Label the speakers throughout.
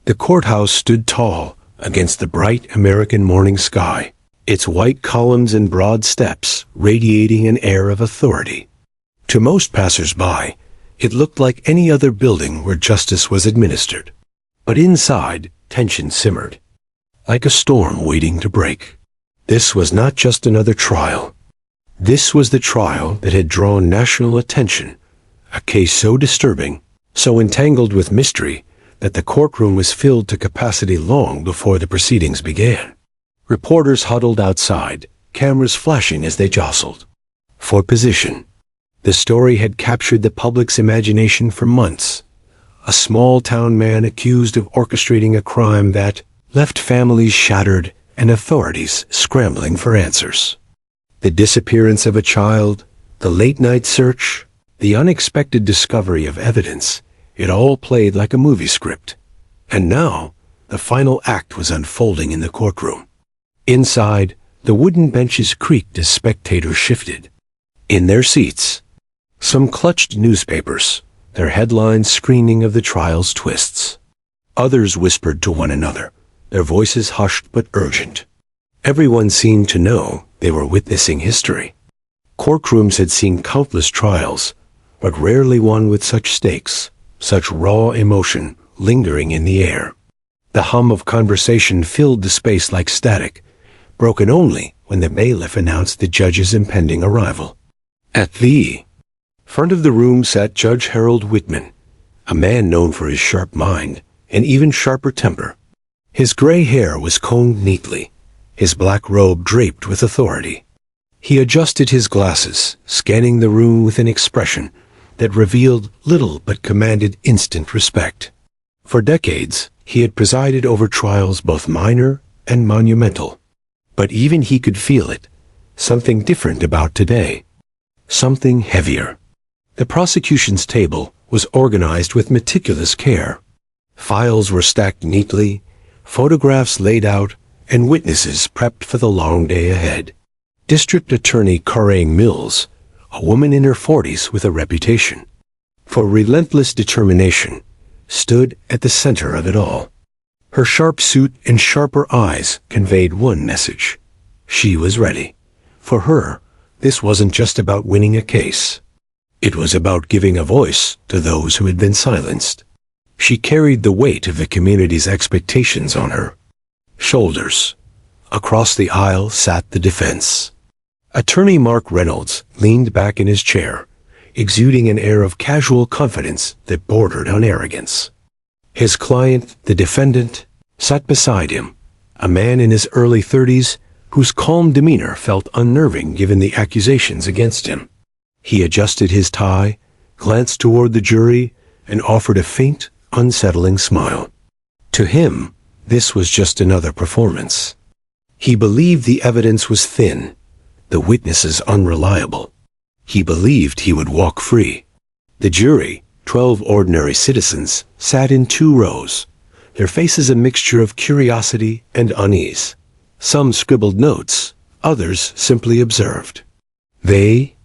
Speaker 1: The courthouse stood tall against the bright American morning sky, its white columns and broad steps radiating an air of authority. To most passers-by, it looked like any other building where justice was administered. But inside, tension simmered, like a storm waiting to break. This was not just another trial. This was the trial that had drawn national attention, a case so disturbing, so entangled with mystery, that the courtroom was filled to capacity long before the proceedings began. Reporters huddled outside, cameras flashing as they jostled for position. The story had captured the public's imagination for months. A small-town man accused of orchestrating a crime that left families shattered and authorities scrambling for answers. The disappearance of a child, the late-night search, the unexpected discovery of evidence, it all played like a movie script. And now, the final act was unfolding in the courtroom. Inside, the wooden benches creaked as spectators shifted. In their seats, some clutched newspapers, their headlines screaming of the trial's twists. Others whispered to one another, their voices hushed but urgent. Everyone seemed to know they were witnessing history. Courtrooms had seen countless trials, but rarely one with such stakes, such raw emotion lingering in the air. The hum of conversation filled the space like static, broken only when the bailiff announced the judge's impending arrival. At the front of the room sat Judge Harold Whitman, a man known for his sharp mind and even sharper temper. His gray hair was combed neatly, his black robe draped with authority. He adjusted his glasses, scanning the room with an expression that revealed little but commanded instant respect. For decades, he had presided over trials both minor and monumental. But even he could feel it, something different about today, something heavier. The prosecution's table was organized with meticulous care. Files were stacked neatly, photographs laid out, and witnesses prepped for the long day ahead. District Attorney Corinne Mills, a woman in her 40s with a reputation for relentless determination, stood at the center of it all. Her sharp suit and sharper eyes conveyed one message. She was ready. For her, this wasn't just about winning a case. It was about giving a voice to those who had been silenced. She carried the weight of the community's expectations on her shoulders. Across the aisle sat the defense. Attorney Mark Reynolds leaned back in his chair, exuding an air of casual confidence that bordered on arrogance. His client, the defendant, sat beside him, a man in his early 30s whose calm demeanor felt unnerving given the accusations against him. He adjusted his tie, glanced toward the jury, and offered a faint, unsettling smile. To him, this was just another performance. He believed the evidence was thin, the witnesses unreliable. He believed he would walk free. The jury, 12 ordinary citizens, sat in 2 rows, their faces a mixture of curiosity and unease. Some scribbled notes, others simply observed. They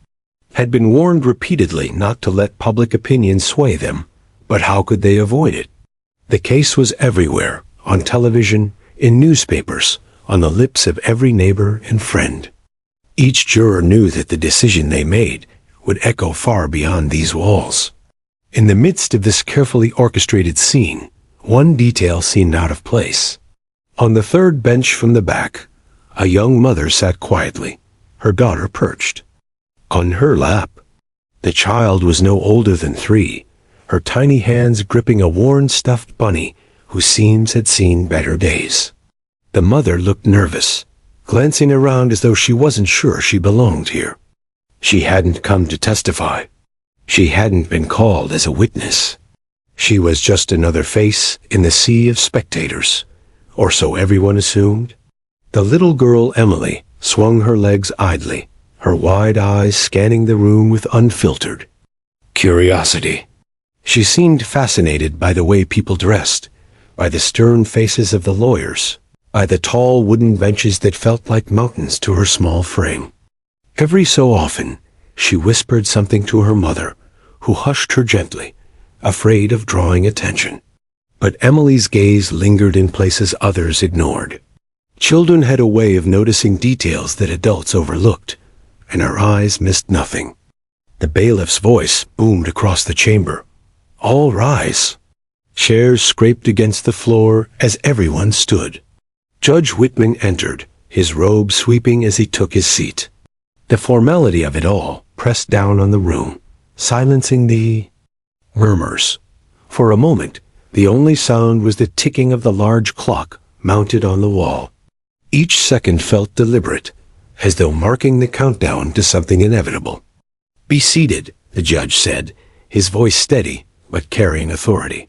Speaker 1: had been warned repeatedly not to let public opinion sway them, but how could they avoid it? The case was everywhere, on television, in newspapers, on the lips of every neighbor and friend. Each juror knew that the decision they made would echo far beyond these walls. In the midst of this carefully orchestrated scene, one detail seemed out of place. On the third bench from the back, a young mother sat quietly, her daughter perched on her lap. The child was no older than 3, her tiny hands gripping a worn stuffed bunny whose seams had seen better days. The mother looked nervous, glancing around as though she wasn't sure she belonged here. She hadn't come to testify. She hadn't been called as a witness. She was just another face in the sea of spectators, or so everyone assumed. The little girl Emily swung her legs idly, her wide eyes scanning the room with unfiltered curiosity. She seemed fascinated by the way people dressed, by the stern faces of the lawyers, by the tall wooden benches that felt like mountains to her small frame. Every so often, she whispered something to her mother, who hushed her gently, afraid of drawing attention. But Emily's gaze lingered in places others ignored. Children had a way of noticing details that adults overlooked, and her eyes missed nothing. The bailiff's voice boomed across the chamber. "All rise." Chairs scraped against the floor as everyone stood. Judge Whitman entered, his robe sweeping as he took his seat. The formality of it all pressed down on the room, silencing the murmurs. For a moment, the only sound was the ticking of the large clock mounted on the wall. Each second felt deliberate, as though marking the countdown to something inevitable. "Be seated," the judge said, his voice steady but carrying authority.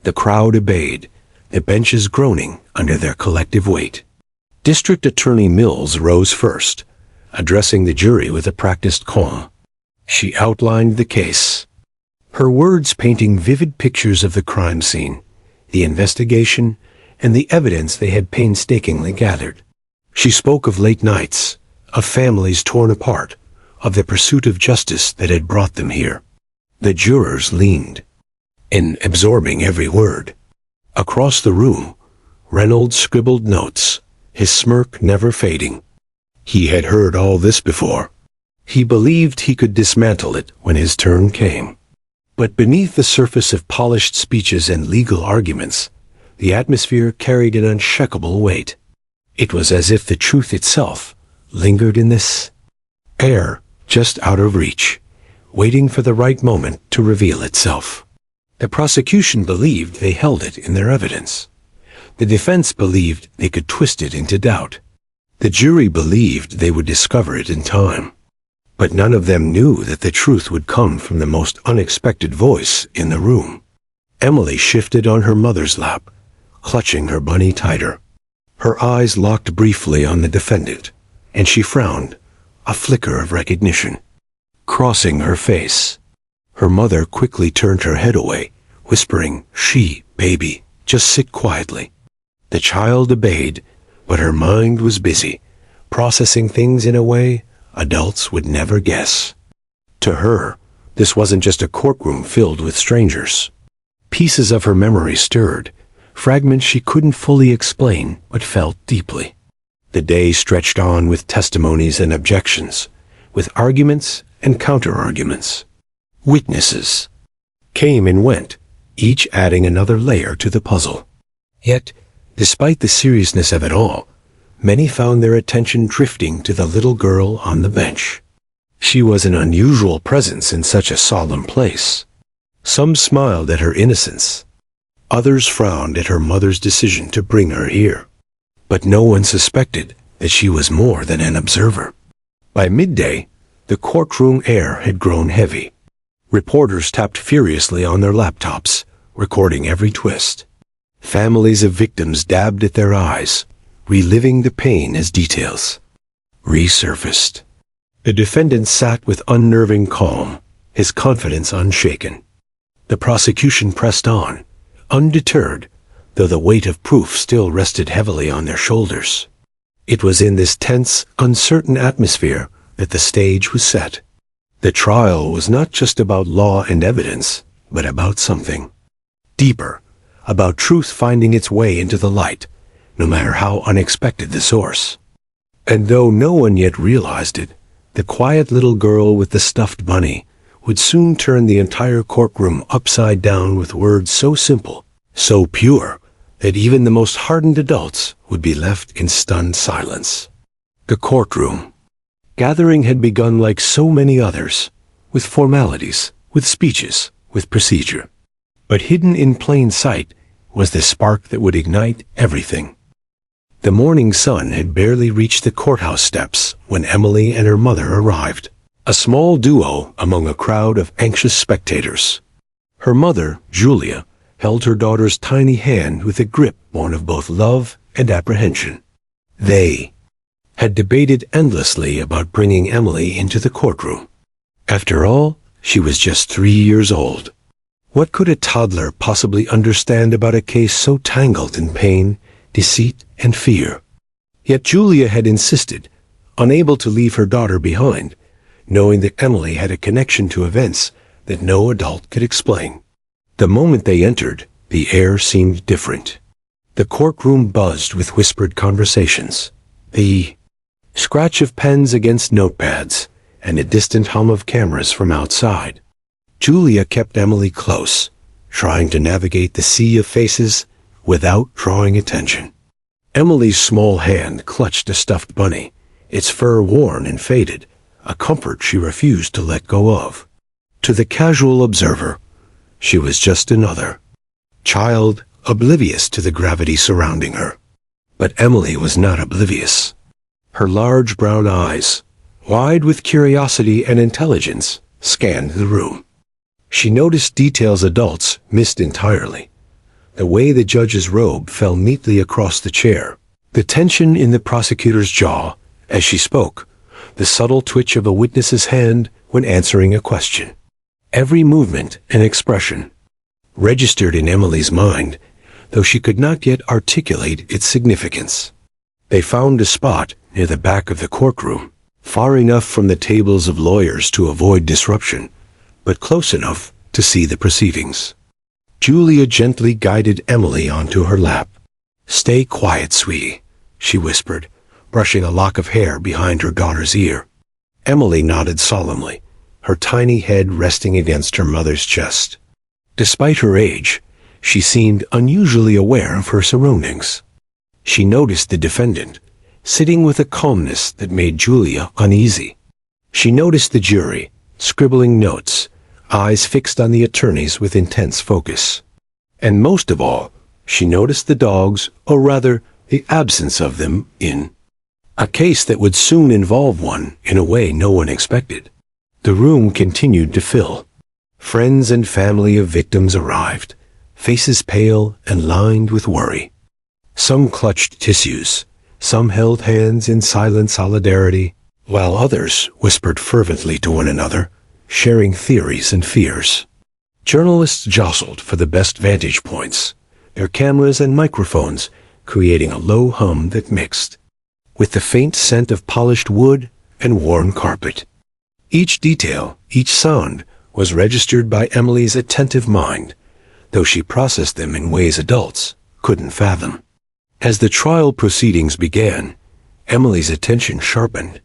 Speaker 1: The crowd obeyed, the benches groaning under their collective weight. District Attorney Mills rose first, addressing the jury with a practiced calm. She outlined the case, her words painting vivid pictures of the crime scene, the investigation, and the evidence they had painstakingly gathered. She spoke of late nights, of families torn apart, of the pursuit of justice that had brought them here. The jurors leaned, in absorbing every word. Across the room, Reynolds scribbled notes, his smirk never fading. He had heard all this before. He believed he could dismantle it when his turn came. But beneath the surface of polished speeches and legal arguments, the atmosphere carried an unshakable weight. It was as if the truth itself lingered in this air just out of reach, waiting for the right moment to reveal itself. The prosecution believed they held it in their evidence. The defense believed they could twist it into doubt. The jury believed they would discover it in time. But none of them knew that the truth would come from the most unexpected voice in the room. Emily shifted on her mother's lap, clutching her bunny tighter. Her eyes locked briefly on the defendant, and she frowned, a flicker of recognition crossing her face. Her mother quickly turned her head away, whispering, "Baby, just sit quietly." The child obeyed, but her mind was busy, processing things in a way adults would never guess. To her, this wasn't just a courtroom filled with strangers. Pieces of her memory stirred, fragments she couldn't fully explain but felt deeply. The day stretched on with testimonies and objections, with arguments and counter-arguments. Witnesses came and went, each adding another layer to the puzzle. Yet, despite the seriousness of it all, many found their attention drifting to the little girl on the bench. She was an unusual presence in such a solemn place. Some smiled at her innocence. Others frowned at her mother's decision to bring her here. But no one suspected that she was more than an observer. By midday, the courtroom air had grown heavy. Reporters tapped furiously on their laptops, recording every twist. Families of victims dabbed at their eyes, reliving the pain as details resurfaced. The defendant sat with unnerving calm, his confidence unshaken. The prosecution pressed on, undeterred, though the weight of proof still rested heavily on their shoulders. It was in this tense, uncertain atmosphere that the stage was set. The trial was not just about law and evidence, but about something deeper, about truth finding its way into the light, no matter how unexpected the source. And though no one yet realized it, the quiet little girl with the stuffed bunny would soon turn the entire courtroom upside down with words so simple, so pure, that even the most hardened adults would be left in stunned silence. The courtroom gathering had begun like so many others, with formalities, with speeches, with procedure. But hidden in plain sight was the spark that would ignite everything. The morning sun had barely reached the courthouse steps when Emily and her mother arrived, a small duo among a crowd of anxious spectators. Her mother, Julia, held her daughter's tiny hand with a grip born of both love and apprehension. They had debated endlessly about bringing Emily into the courtroom. After all, she was just 3 years old. What could a toddler possibly understand about a case so tangled in pain, deceit, and fear? Yet Julia had insisted, unable to leave her daughter behind, knowing that Emily had a connection to events that no adult could explain. The moment they entered, The air seemed different. The courtroom buzzed with whispered conversations, the scratch of pens against notepads, and a distant hum of cameras from outside. Julia kept Emily close, trying to navigate the sea of faces without drawing attention. Emily's small hand clutched a stuffed bunny, its fur worn and faded, a comfort she refused to let go of. To the casual observer, she was just another child, oblivious to the gravity surrounding her. But Emily was not oblivious. Her large brown eyes, wide with curiosity and intelligence, scanned the room. She noticed details adults missed entirely. The way the judge's robe fell neatly across the chair, the tension in the prosecutor's jaw as she spoke, the subtle twitch of a witness's hand when answering a question. Every movement and expression registered in Emily's mind, though she could not yet articulate its significance. They found a spot near the back of the courtroom, far enough from the tables of lawyers to avoid disruption, but close enough to see the proceedings. Julia gently guided Emily onto her lap. "Stay quiet, sweetie," she whispered, brushing a lock of hair behind her daughter's ear. Emily nodded solemnly, her tiny head resting against her mother's chest. Despite her age, she seemed unusually aware of her surroundings. She noticed the defendant, sitting with a calmness that made Julia uneasy. She noticed the jury, scribbling notes, eyes fixed on the attorneys with intense focus. And most of all, she noticed the dogs, or rather, the absence of them, in a case that would soon involve one in a way no one expected. The room continued to fill. Friends and family of victims arrived, faces pale and lined with worry. Some clutched tissues, some held hands in silent solidarity, while others whispered fervently to one another, sharing theories and fears. Journalists jostled for the best vantage points, their cameras and microphones creating a low hum that mixed with the faint scent of polished wood and worn carpet. Each detail, each sound, was registered by Emily's attentive mind, though she processed them in ways adults couldn't fathom. As the trial proceedings began, Emily's attention sharpened.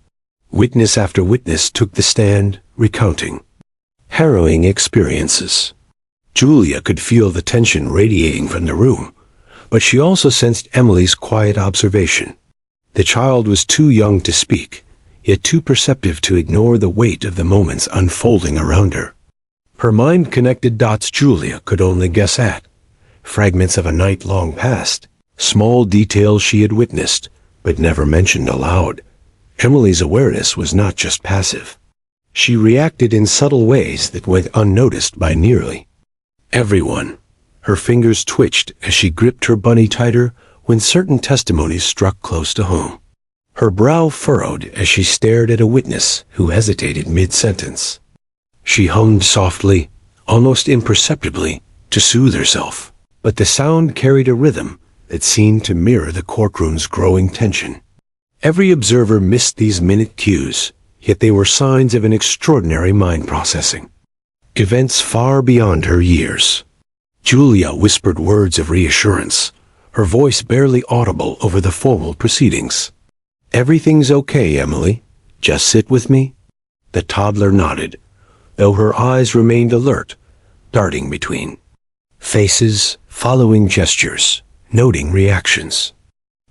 Speaker 1: Witness after witness took the stand, recounting harrowing experiences. Julia could feel the tension radiating from the room, but she also sensed Emily's quiet observation. The child was too young to speak, yet too perceptive to ignore the weight of the moments unfolding around her. Her mind connected dots Julia could only guess at, fragments of a night long past, small details she had witnessed, but never mentioned aloud. Emily's awareness was not just passive. She reacted in subtle ways that went unnoticed by nearly everyone. Her fingers twitched as she gripped her bunny tighter when certain testimonies struck close to home. Her brow furrowed as she stared at a witness who hesitated mid-sentence. She hummed softly, almost imperceptibly, to soothe herself, but the sound carried a rhythm that seemed to mirror the courtroom's growing tension. Every observer missed these minute cues, yet they were signs of an extraordinary mind processing. Events far beyond her years. Julia whispered words of reassurance, her voice barely audible over the formal proceedings. "Everything's okay, Emily. Just sit with me." The toddler nodded, though her eyes remained alert, darting between faces, following gestures, noting reactions.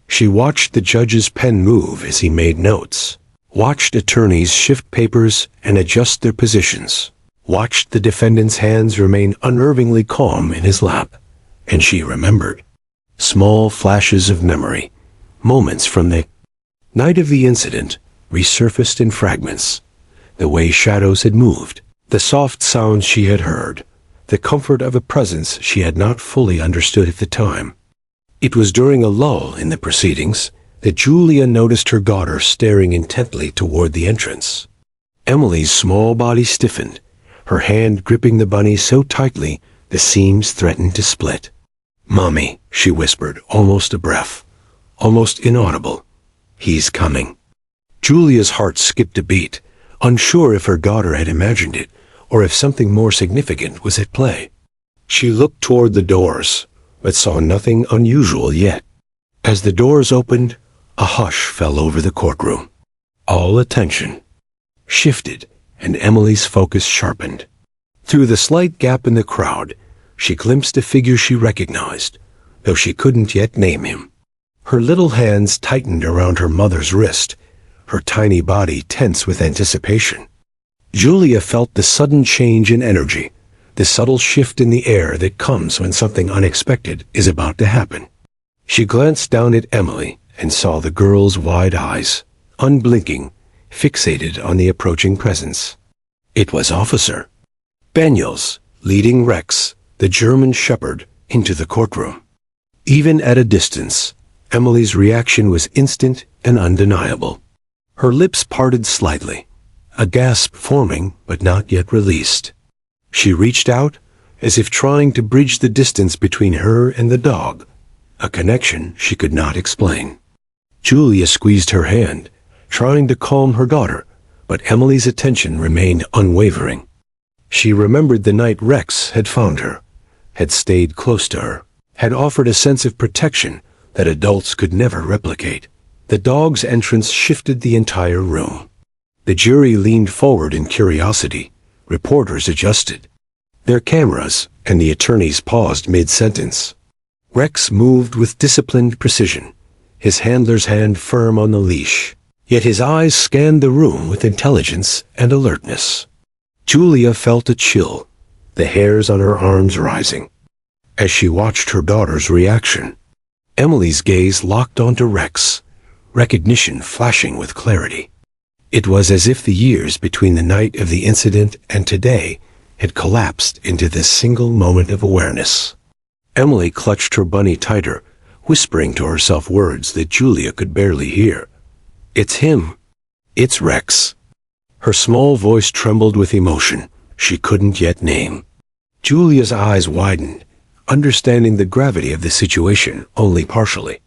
Speaker 1: She watched the judge's pen move as he made notes, watched attorneys shift papers and adjust their positions, watched the defendant's hands remain unnervingly calm in his lap, and she remembered small flashes of memory, moments from the night of the incident resurfaced in fragments, the way shadows had moved, the soft sounds she had heard, the comfort of a presence she had not fully understood at the time. It was during a lull in the proceedings that Julia noticed her daughter staring intently toward the entrance. Emily's small body stiffened, her hand gripping the bunny so tightly the seams threatened to split. "Mommy," she whispered, almost a breath, almost inaudible. "He's coming." Julia's heart skipped a beat, unsure if her daughter had imagined it, or if something more significant was at play. She looked toward the doors, but saw nothing unusual yet. As the doors opened, a hush fell over the courtroom. All attention shifted, and Emily's focus sharpened. Through the slight gap in the crowd, she glimpsed a figure she recognized, though she couldn't yet name him. Her little hands tightened around her mother's wrist, her tiny body tense with anticipation. Julia felt the sudden change in energy, the subtle shift in the air that comes when something unexpected is about to happen. She glanced down at Emily and saw the girl's wide eyes, unblinking, fixated on the approaching presence. It was Officer Daniels, leading Rex, the German shepherd, into the courtroom. Even at a distance, Emily's reaction was instant and undeniable. Her lips parted slightly, a gasp forming but not yet released. She reached out, as if trying to bridge the distance between her and the dog, a connection she could not explain. Julia squeezed her hand, trying to calm her daughter, but Emily's attention remained unwavering. She remembered the night Rex had found her, had stayed close to her, had offered a sense of protection that adults could never replicate. The dog's entrance shifted the entire room. The jury leaned forward in curiosity. Reporters adjusted their cameras, and the attorneys paused mid-sentence. Rex moved with disciplined precision, his handler's hand firm on the leash, yet his eyes scanned the room with intelligence and alertness. Julia felt a chill, the hairs on her arms rising. As she watched her daughter's reaction, Emily's gaze locked onto Rex, recognition flashing with clarity. It was as if the years between the night of the incident and today had collapsed into this single moment of awareness. Emily clutched her bunny tighter, whispering to herself words that Julia could barely hear. "It's him. It's Rex." Her small voice trembled with emotion she couldn't yet name. Julia's eyes widened, understanding the gravity of the situation only partially.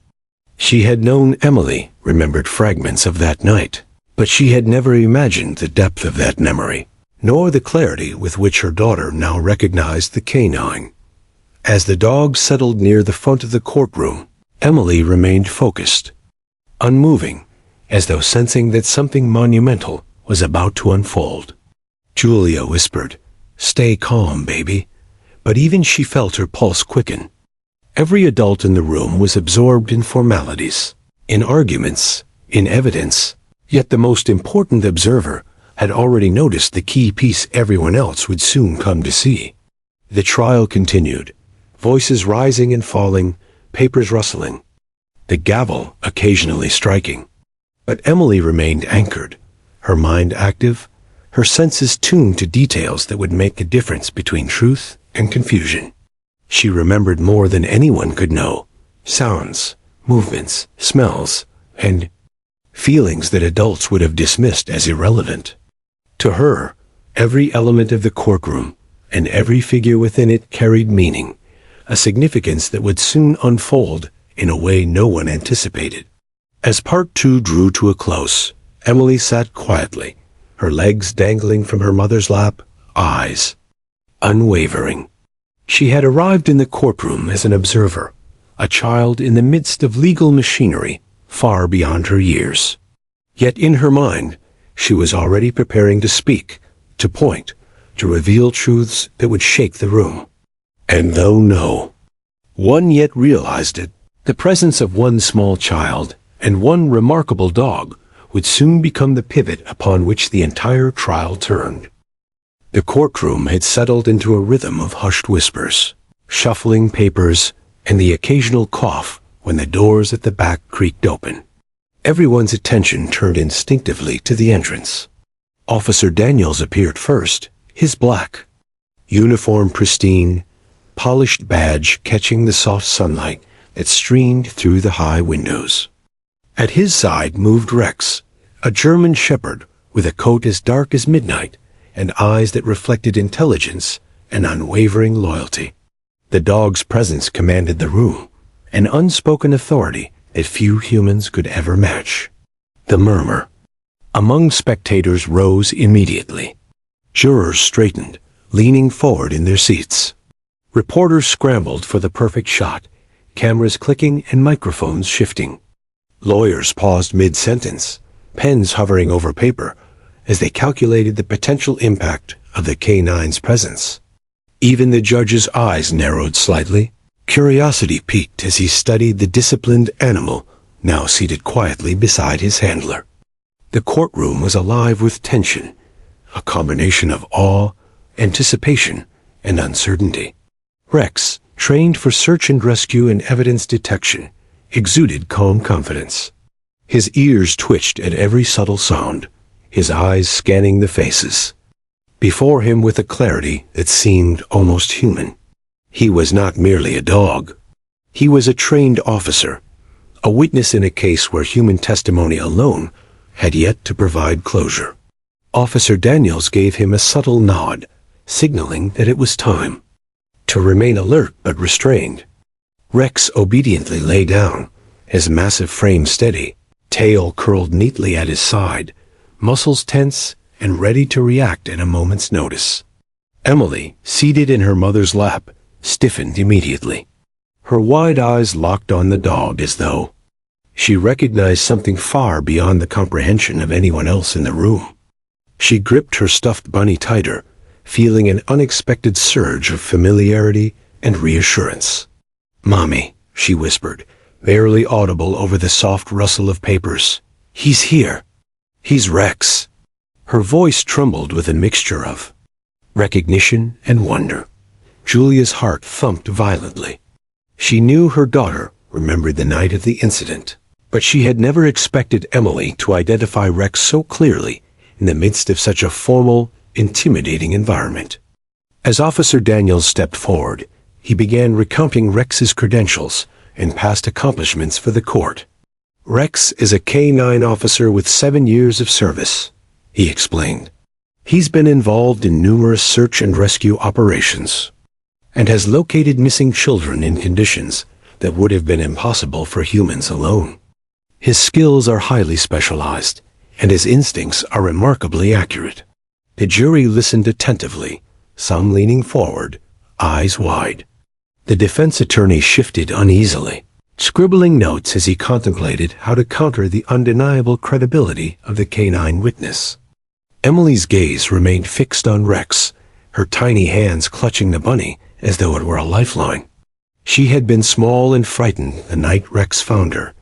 Speaker 1: She had known Emily, remembered fragments of that night, but she had never imagined the depth of that memory, nor the clarity with which her daughter now recognized the canine. As the dog settled near the front of the courtroom, Emily remained focused, unmoving, as though sensing that something monumental was about to unfold. Julia whispered, "Stay calm, baby," but even she felt her pulse quicken. Every adult in the room was absorbed in formalities, in arguments, in evidence, yet the most important observer had already noticed the key piece everyone else would soon come to see. The trial continued, voices rising and falling, papers rustling, the gavel occasionally striking. But Emily remained anchored, her mind active, her senses tuned to details that would make a difference between truth and confusion. She remembered more than anyone could know, sounds, movements, smells, and feelings that adults would have dismissed as irrelevant. To her, every element of the courtroom and every figure within it carried meaning, a significance that would soon unfold in a way no one anticipated. As part two drew to a close, Emily sat quietly, her legs dangling from her mother's lap, eyes unwavering. She had arrived in the courtroom as an observer, a child in the midst of legal machinery far beyond her years. Yet in her mind, she was already preparing to speak, to point, to reveal truths that would shake the room. And though no one yet realized it, the presence of one small child and one remarkable dog would soon become the pivot upon which the entire trial turned. The courtroom had settled into a rhythm of hushed whispers, shuffling papers, and the occasional cough when the doors at the back creaked open. Everyone's attention turned instinctively to the entrance. Officer Daniels appeared first, his black uniform pristine, polished badge catching the soft sunlight that streamed through the high windows. At his side moved Rex, a German shepherd with a coat as dark as midnight and eyes that reflected intelligence and unwavering loyalty. The dog's presence commanded the room, an unspoken authority that few humans could ever match. The murmur among spectators rose immediately. Jurors straightened, leaning forward in their seats. Reporters scrambled for the perfect shot, cameras clicking and microphones shifting. Lawyers paused mid-sentence, pens hovering over paper, as they calculated the potential impact of the canine's presence. Even the judge's eyes narrowed slightly. Curiosity piqued as he studied the disciplined animal, now seated quietly beside his handler. The courtroom was alive with tension, a combination of awe, anticipation, and uncertainty. Rex, trained for search and rescue and evidence detection, exuded calm confidence. His ears twitched at every subtle sound, his eyes scanning the faces before him with a clarity that seemed almost human. He was not merely a dog. He was a trained officer, a witness in a case where human testimony alone had yet to provide closure. Officer Daniels gave him a subtle nod, signaling that it was time to remain alert but restrained. Rex obediently lay down, his massive frame steady, tail curled neatly at his side, muscles tense and ready to react at a moment's notice. Emily, seated in her mother's lap, stiffened immediately. Her wide eyes locked on the dog as though she recognized something far beyond the comprehension of anyone else in the room. She gripped her stuffed bunny tighter, feeling an unexpected surge of familiarity and reassurance. "Mommy," she whispered, barely audible over the soft rustle of papers. "He's here. He's Rex." Her voice trembled with a mixture of recognition and wonder. Julia's heart thumped violently. She knew her daughter remembered the night of the incident, but she had never expected Emily to identify Rex so clearly in the midst of such a formal, intimidating environment. As Officer Daniels stepped forward, he began recounting Rex's credentials and past accomplishments for the court. "Rex is a K-9 officer with 7 years of service," he explained. "He's been involved in numerous search and rescue operations and has located missing children in conditions that would have been impossible for humans alone. His skills are highly specialized, and his instincts are remarkably accurate." The jury listened attentively, some leaning forward, eyes wide. The defense attorney shifted uneasily, scribbling notes as he contemplated how to counter the undeniable credibility of the canine witness. Emily's gaze remained fixed on Rex, her tiny hands clutching the bunny as though it were a lifeline. She had been small and frightened the night Rex found her,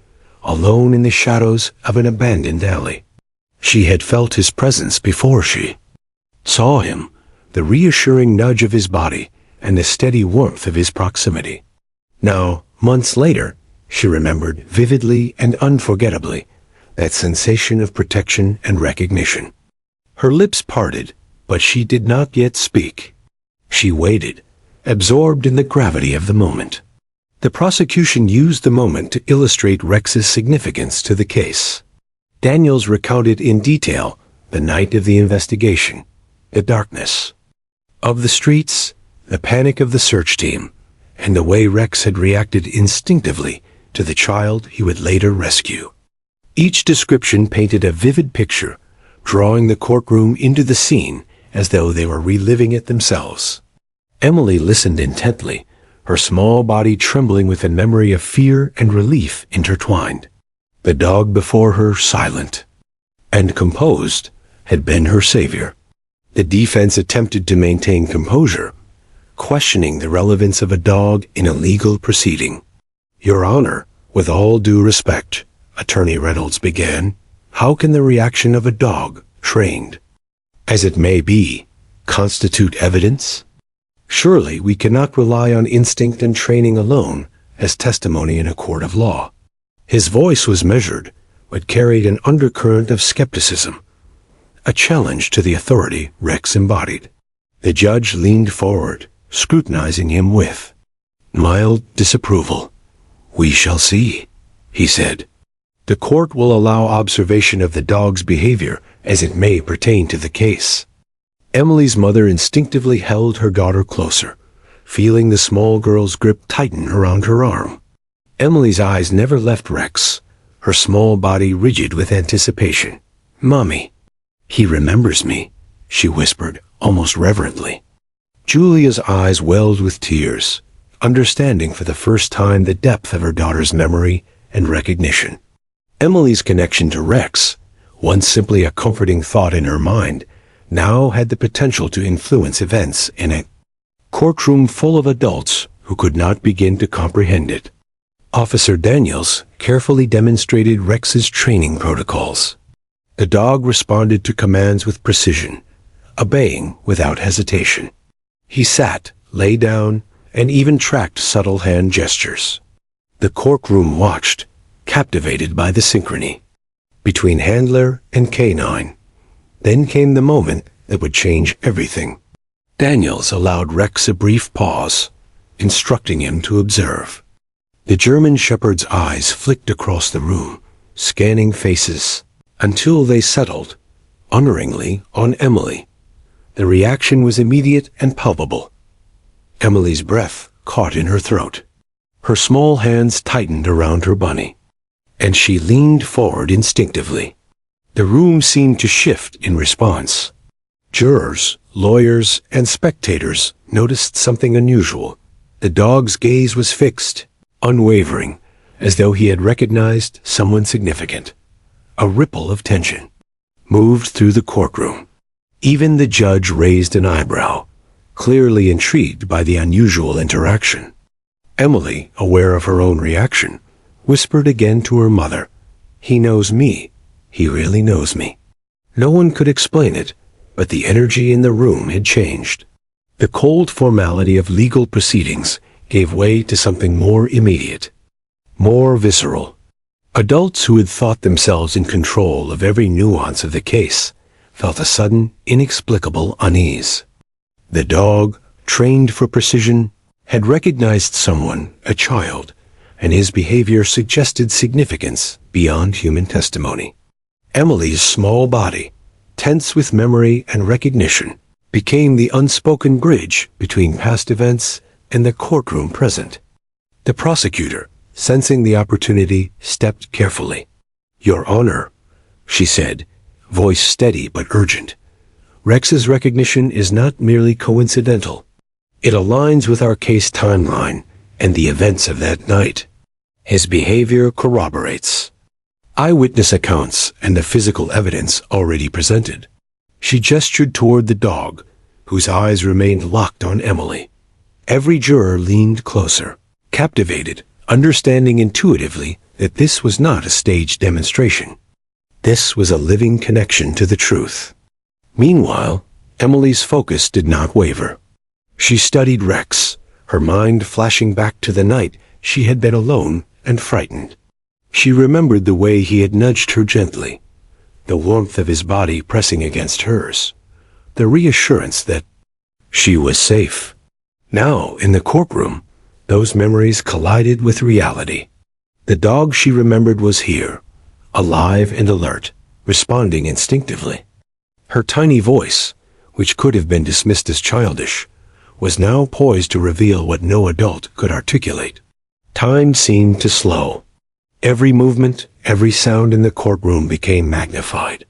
Speaker 1: alone in the shadows of an abandoned alley. She had felt his presence before she saw him, the reassuring nudge of his body and the steady warmth of his proximity. Now, months later, she remembered vividly and unforgettably that sensation of protection and recognition. Her lips parted, but she did not yet speak. She waited, absorbed in the gravity of the moment. The prosecution used the moment to illustrate Rex's significance to the case. Daniels recounted in detail the night of the investigation, the darkness of the streets, the panic of the search team, and the way Rex had reacted instinctively to the child he would later rescue. Each description painted a vivid picture, drawing the courtroom into the scene as though they were reliving it themselves. Emily listened intently, her small body trembling with a memory of fear and relief intertwined. The dog before her, silent and composed, had been her savior. The defense attempted to maintain composure, questioning the relevance of a dog in a legal proceeding. "Your Honor, with all due respect," Attorney Reynolds began, "how can the reaction of a dog, trained as it may be, constitute evidence? Surely we cannot rely on instinct and training alone as testimony in a court of law." His voice was measured, but carried an undercurrent of skepticism, a challenge to the authority Rex embodied. The judge leaned forward, scrutinizing him with mild disapproval. "We shall see," he said. "The court will allow observation of the dog's behavior as it may pertain to the case." Emily's mother instinctively held her daughter closer, feeling the small girl's grip tighten around her arm. Emily's eyes never left Rex, her small body rigid with anticipation. "Mommy, he remembers me," she whispered, almost reverently. Julia's eyes welled with tears, understanding for the first time the depth of her daughter's memory and recognition. Emily's connection to Rex, once simply a comforting thought in her mind, now had the potential to influence events in a courtroom full of adults who could not begin to comprehend it. Officer Daniels carefully demonstrated Rex's training protocols. The dog responded to commands with precision, obeying without hesitation. He sat, lay down, and even tracked subtle hand gestures. The courtroom watched, captivated by the synchrony between handler and canine. Then came the moment that would change everything. Daniels allowed Rex a brief pause, instructing him to observe. The German shepherd's eyes flicked across the room, scanning faces, until they settled, honoringly, on Emily. The reaction was immediate and palpable. Emily's breath caught in her throat. Her small hands tightened around her bunny, and she leaned forward instinctively. The room seemed to shift in response. Jurors, lawyers, and spectators noticed something unusual. The dog's gaze was fixed, unwavering, as though he had recognized someone significant. A ripple of tension moved through the courtroom. Even the judge raised an eyebrow, clearly intrigued by the unusual interaction. Emily, aware of her own reaction, whispered again to her mother, "He knows me. He really knows me." No one could explain it, but the energy in the room had changed. The cold formality of legal proceedings gave way to something more immediate, more visceral. Adults who had thought themselves in control of every nuance of the case felt a sudden, inexplicable unease. The dog, trained for precision, had recognized someone, a child, and his behavior suggested significance beyond human testimony. Emily's small body, tense with memory and recognition, became the unspoken bridge between past events and the courtroom present. The prosecutor, sensing the opportunity, stepped carefully. "Your Honor," she said, voice steady but urgent, "Rex's recognition is not merely coincidental. It aligns with our case timeline and the events of that night. His behavior corroborates eyewitness accounts and the physical evidence already presented." She gestured toward the dog, whose eyes remained locked on Emily. Every juror leaned closer, captivated, understanding intuitively that this was not a staged demonstration. This was a living connection to the truth. Meanwhile, Emily's focus did not waver. She studied Rex, her mind flashing back to the night she had been alone and frightened. She remembered the way he had nudged her gently, the warmth of his body pressing against hers, the reassurance that she was safe. Now, in the courtroom, those memories collided with reality. The dog she remembered was here, alive and alert, responding instinctively. Her tiny voice, which could have been dismissed as childish, was now poised to reveal what no adult could articulate. Time seemed to slow. Every movement, every sound in the courtroom became magnified.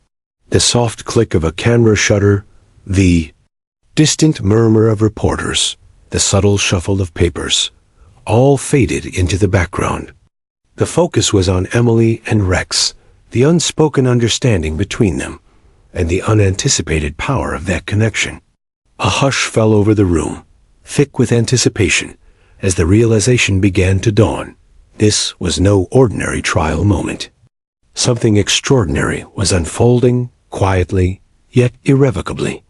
Speaker 1: The soft click of a camera shutter, the distant murmur of reporters, the subtle shuffle of papers, all faded into the background. The focus was on Emily and Rex, the unspoken understanding between them, and the unanticipated power of that connection. A hush fell over the room, thick with anticipation, as the realization began to dawn. This was no ordinary trial moment. Something extraordinary was unfolding, quietly, yet irrevocably.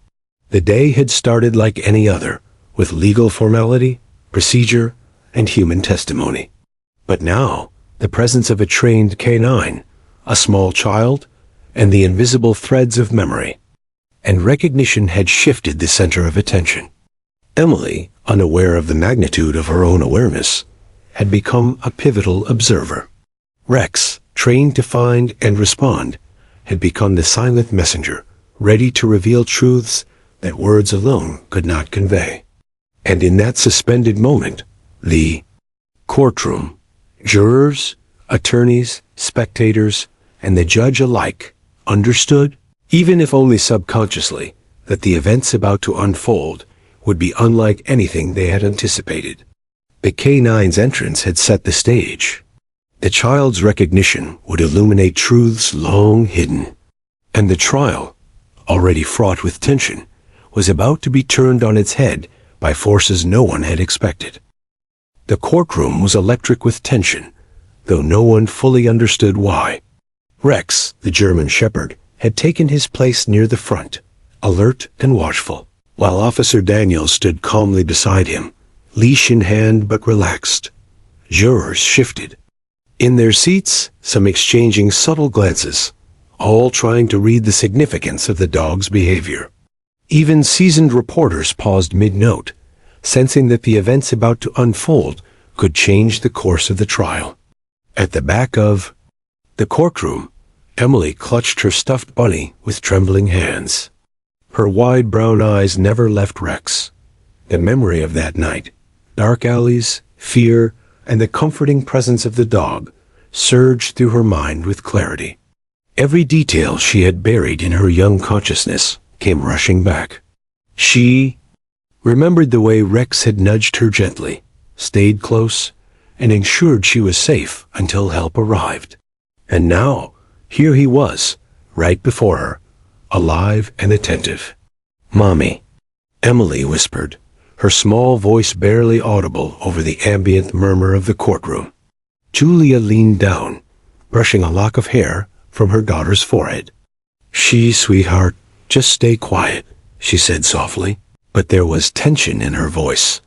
Speaker 1: The day had started like any other, with legal formality, procedure, and human testimony. But now, the presence of a trained canine, a small child, and the invisible threads of memory and recognition had shifted the center of attention. Emily, unaware of the magnitude of her own awareness, had become a pivotal observer. Rex, trained to find and respond, had become the silent messenger, ready to reveal truths that words alone could not convey. And in that suspended moment, the courtroom, jurors, attorneys, spectators, and the judge alike understood, even if only subconsciously, that the events about to unfold would be unlike anything they had anticipated. The K-9's entrance had set the stage. The child's recognition would illuminate truths long hidden, and the trial, already fraught with tension, was about to be turned on its head by forces no one had expected. The courtroom was electric with tension, though no one fully understood why. Rex, the German shepherd, had taken his place near the front, alert and watchful, while Officer Daniels stood calmly beside him, leash in hand but relaxed. Jurors shifted. In their seats, some exchanging subtle glances, all trying to read the significance of the dog's behavior. Even seasoned reporters paused mid-note, sensing that the events about to unfold could change the course of the trial. At the back of the courtroom, Emily clutched her stuffed bunny with trembling hands. Her wide brown eyes never left Rex. The memory of that night, dark alleys, fear, and the comforting presence of the dog surged through her mind with clarity. Every detail she had buried in her young consciousness came rushing back. She remembered the way Rex had nudged her gently, stayed close, and ensured she was safe until help arrived. And now, here he was, right before her, alive and attentive. "Mommy," Emily whispered, her small voice barely audible over the ambient murmur of the courtroom. Julia leaned down, brushing a lock of hair from her daughter's forehead. Sweetheart, just stay quiet," she said softly, but there was tension in her voice,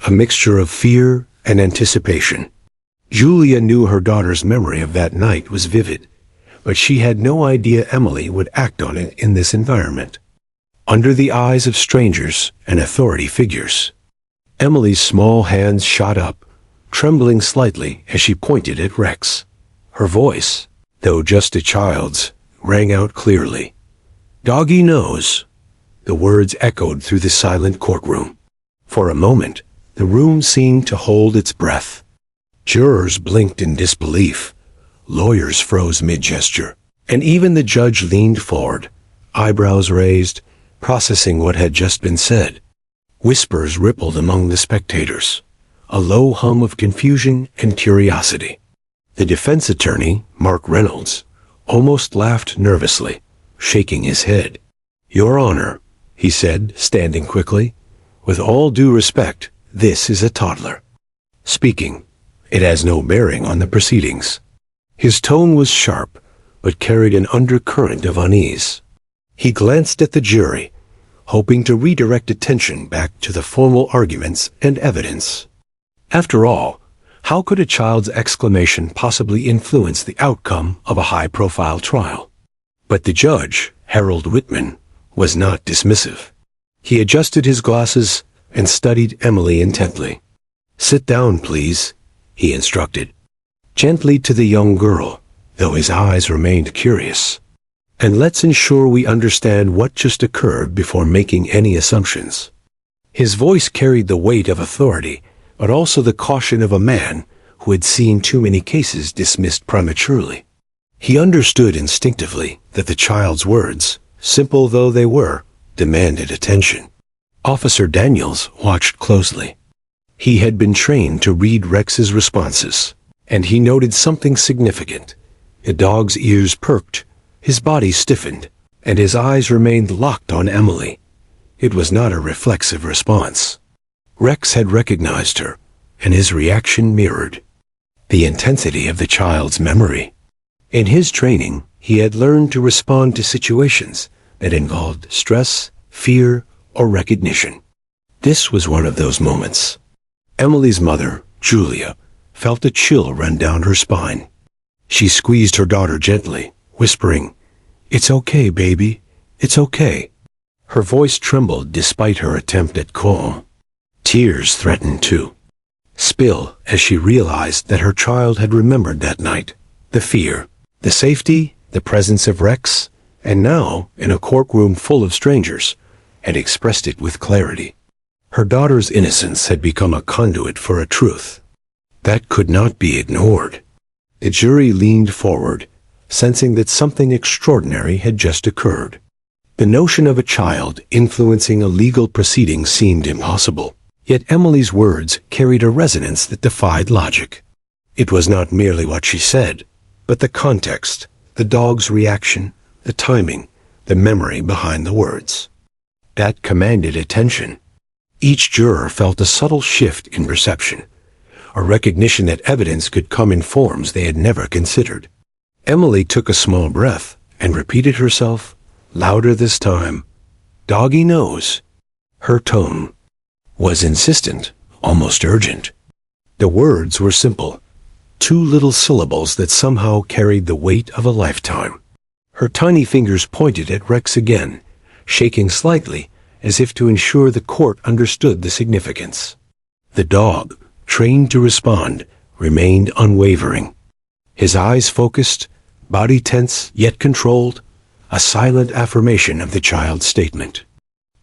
Speaker 1: a mixture of fear and anticipation. Julia knew her daughter's memory of that night was vivid, but she had no idea Emily would act on it in this environment. Under the eyes of strangers and authority figures, Emily's small hands shot up, trembling slightly as she pointed at Rex. Her voice, though just a child's, rang out clearly. "Doggy knows." The words echoed through the silent courtroom. For a moment, the room seemed to hold its breath. Jurors blinked in disbelief. Lawyers froze mid-gesture, and even the judge leaned forward, eyebrows raised, processing what had just been said. Whispers rippled among the spectators, a low hum of confusion and curiosity. The defense attorney, Mark Reynolds, almost laughed nervously, shaking his head. "Your Honor," he said, standing quickly, "with all due respect, this is a toddler. Speaking, it has no bearing on the proceedings." His tone was sharp, but carried an undercurrent of unease. He glanced at the jury, hoping to redirect attention back to the formal arguments and evidence. After all, how could a child's exclamation possibly influence the outcome of a high-profile trial? But the judge, Harold Whitman, was not dismissive. He adjusted his glasses and studied Emily intently. "Sit down, please," he instructed, gently to the young girl, though his eyes remained curious. "And let's ensure we understand what just occurred before making any assumptions." His voice carried the weight of authority, but also the caution of a man who had seen too many cases dismissed prematurely. He understood instinctively that the child's words, simple though they were, demanded attention. Officer Daniels watched closely. He had been trained to read Rex's responses, and he noted something significant. The dog's ears perked, his body stiffened, and his eyes remained locked on Emily. It was not a reflexive response. Rex had recognized her, and his reaction mirrored the intensity of the child's memory. In his training, he had learned to respond to situations that involved stress, fear, or recognition. This was one of those moments. Emily's mother, Julia, felt a chill run down her spine. She squeezed her daughter gently, whispering, "It's okay, baby. It's okay." Her voice trembled despite her attempt at calm. Tears threatened to spill as she realized that her child had remembered that night. The fear, the safety, the presence of Rex, and now, in a courtroom full of strangers, had expressed it with clarity. Her daughter's innocence had become a conduit for a truth that could not be ignored. The jury leaned forward, sensing that something extraordinary had just occurred. The notion of a child influencing a legal proceeding seemed impossible, yet Emily's words carried a resonance that defied logic. It was not merely what she said, but the context, the dog's reaction, the timing, the memory behind the words. That commanded attention. Each juror felt a subtle shift in perception, a recognition that evidence could come in forms they had never considered. Emily took a small breath and repeated herself, louder this time, "Doggy knows." Her tone was insistent, almost urgent. The words were simple, two little syllables that somehow carried the weight of a lifetime. Her tiny fingers pointed at Rex again, shaking slightly as if to ensure the court understood the significance. The dog, trained to respond, remained unwavering. His eyes focused, body tense yet controlled, a silent affirmation of the child's statement.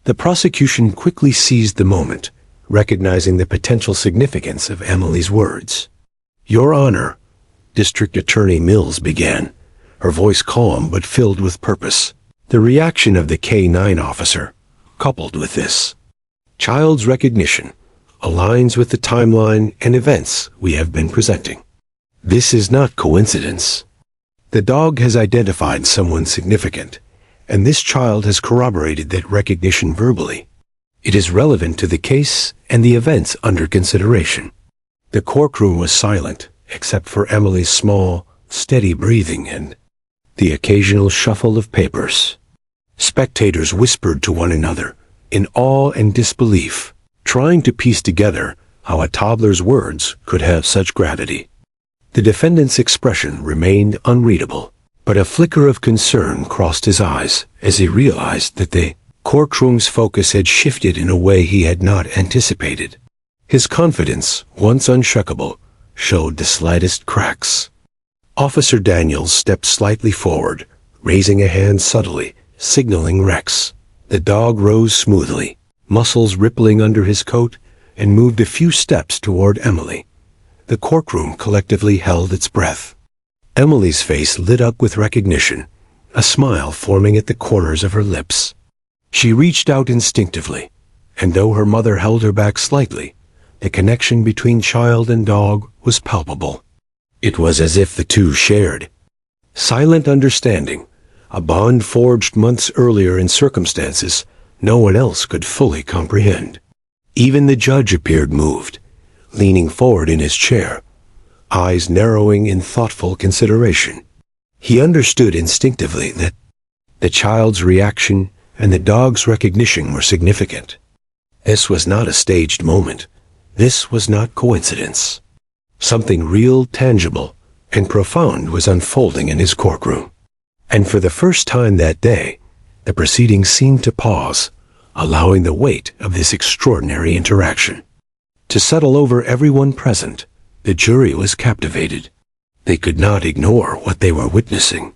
Speaker 1: The prosecution quickly seized the moment, recognizing the potential significance of Emily's words. "Your Honor," District Attorney Mills began, her voice calm but filled with purpose. The reaction of the K-9 officer, coupled with this child's recognition, aligns with the timeline and events we have been presenting. This is not coincidence. The dog has identified someone significant, and this child has corroborated that recognition verbally. It is relevant to the case and the events under consideration. The courtroom was silent, except for Emily's small, steady breathing and the occasional shuffle of papers. Spectators whispered to one another, in awe and disbelief, trying to piece together how a toddler's words could have such gravity. The defendant's expression remained unreadable, but a flicker of concern crossed his eyes as he realized that the courtroom's focus had shifted in a way he had not anticipated. His confidence, once unshakable, showed the slightest cracks. Officer Daniels stepped slightly forward, raising a hand subtly, signaling Rex. The dog rose smoothly, muscles rippling under his coat, and moved a few steps toward Emily. The courtroom collectively held its breath. Emily's face lit up with recognition, a smile forming at the corners of her lips. She reached out instinctively, and though her mother held her back slightly, the connection between child and dog was palpable. It was as if the two shared silent understanding, a bond forged months earlier in circumstances no one else could fully comprehend. Even the judge appeared moved, leaning forward in his chair, eyes narrowing in thoughtful consideration. He understood instinctively that the child's reaction and the dog's recognition were significant. This was not a staged moment. This was not coincidence. Something real, tangible, and profound was unfolding in his courtroom. And for the first time that day, the proceedings seemed to pause, allowing the weight of this extraordinary interaction to settle over everyone present. The jury was captivated. They could not ignore what they were witnessing.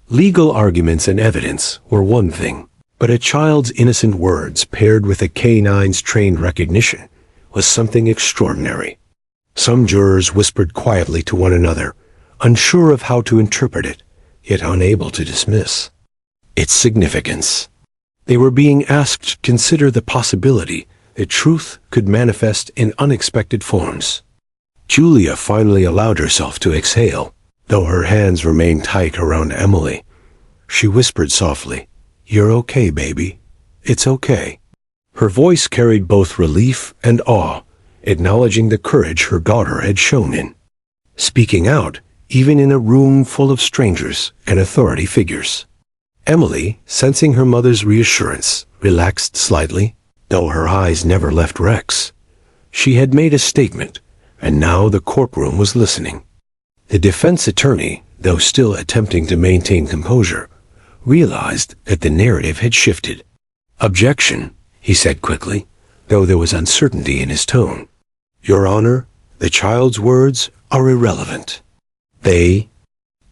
Speaker 1: Legal arguments and evidence were one thing, but a child's innocent words paired with a K-9's trained recognition was something extraordinary. Some jurors whispered quietly to one another, unsure of how to interpret it, yet unable to dismiss its significance. They were being asked to consider the possibility that truth could manifest in unexpected forms. Julia finally allowed herself to exhale, though her hands remained tight around Emily. She whispered softly, "You're okay, baby. It's okay." Her voice carried both relief and awe, acknowledging the courage her daughter had shown in speaking out, even in a room full of strangers and authority figures. Emily, sensing her mother's reassurance, relaxed slightly, though her eyes never left Rex. She had made a statement, and now the courtroom was listening. The defense attorney, though still attempting to maintain composure, realized that the narrative had shifted. "Objection," he said quickly, though there was uncertainty in his tone. "Your Honor, the child's words are irrelevant. They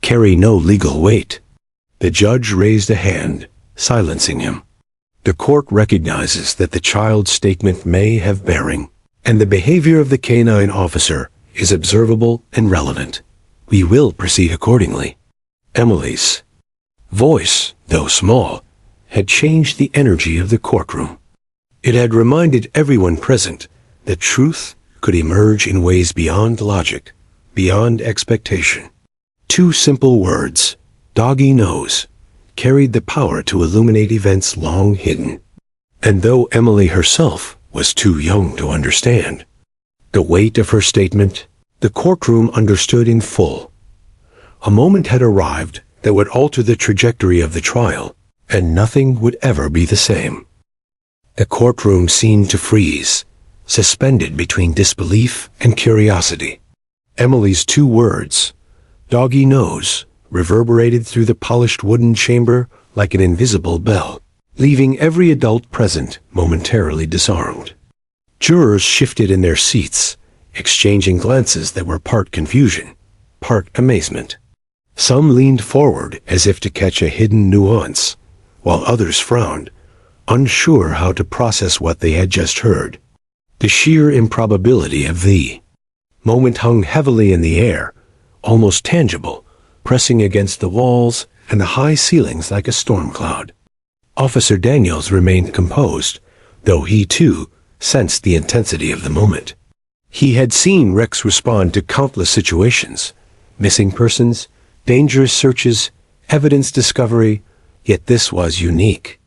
Speaker 1: carry no legal weight." The judge raised a hand, silencing him. The court recognizes that the child's statement may have bearing, and the behavior of the K-9 officer is observable and relevant. We will proceed accordingly. Emily's voice, though small, had changed the energy of the courtroom. It had reminded everyone present that truth could emerge in ways beyond logic, beyond expectation. 2 simple words, "Doggy knows," carried the power to illuminate events long hidden. And though Emily herself was too young to understand the weight of her statement, the courtroom understood in full. A moment had arrived that would alter the trajectory of the trial, and nothing would ever be the same. The courtroom seemed to freeze, suspended between disbelief and curiosity. Emily's 2 words, "Doggy knows," reverberated through the polished wooden chamber like an invisible bell, leaving every adult present momentarily disarmed. Jurors shifted in their seats, exchanging glances that were part confusion, part amazement. Some leaned forward as if to catch a hidden nuance, while others frowned, unsure how to process what they had just heard. The sheer improbability of the moment hung heavily in the air, almost tangible, pressing against the walls and the high ceilings like a storm cloud. Officer Daniels remained composed, though he too sensed the intensity of the moment. He had seen Rex respond to countless situations, missing persons, dangerous searches, evidence discovery, yet this was unique.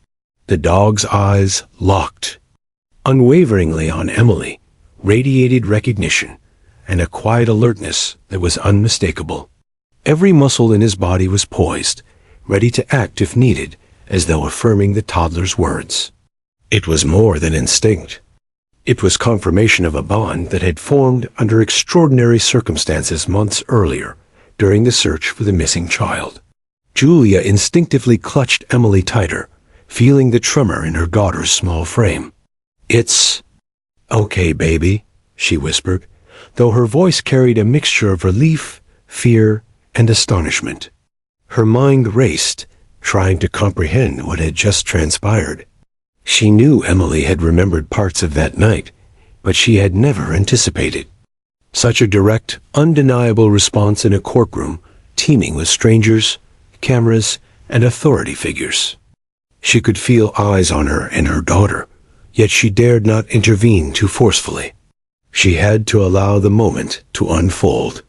Speaker 1: The dog's eyes locked unwaveringly on Emily, radiated recognition and a quiet alertness that was unmistakable. Every muscle in his body was poised, ready to act if needed, as though affirming the toddler's words. It was more than instinct. It was confirmation of a bond that had formed under extraordinary circumstances months earlier, during the search for the missing child. Julia instinctively clutched Emily tighter, feeling the tremor in her daughter's small frame. "It's okay, baby," she whispered, though her voice carried a mixture of relief, fear, and astonishment. Her mind raced, trying to comprehend what had just transpired. She knew Emily had remembered parts of that night, but she had never anticipated such a direct, undeniable response in a courtroom teeming with strangers, cameras, and authority figures. She could feel eyes on her and her daughter, yet she dared not intervene too forcefully. She had to allow the moment to unfold.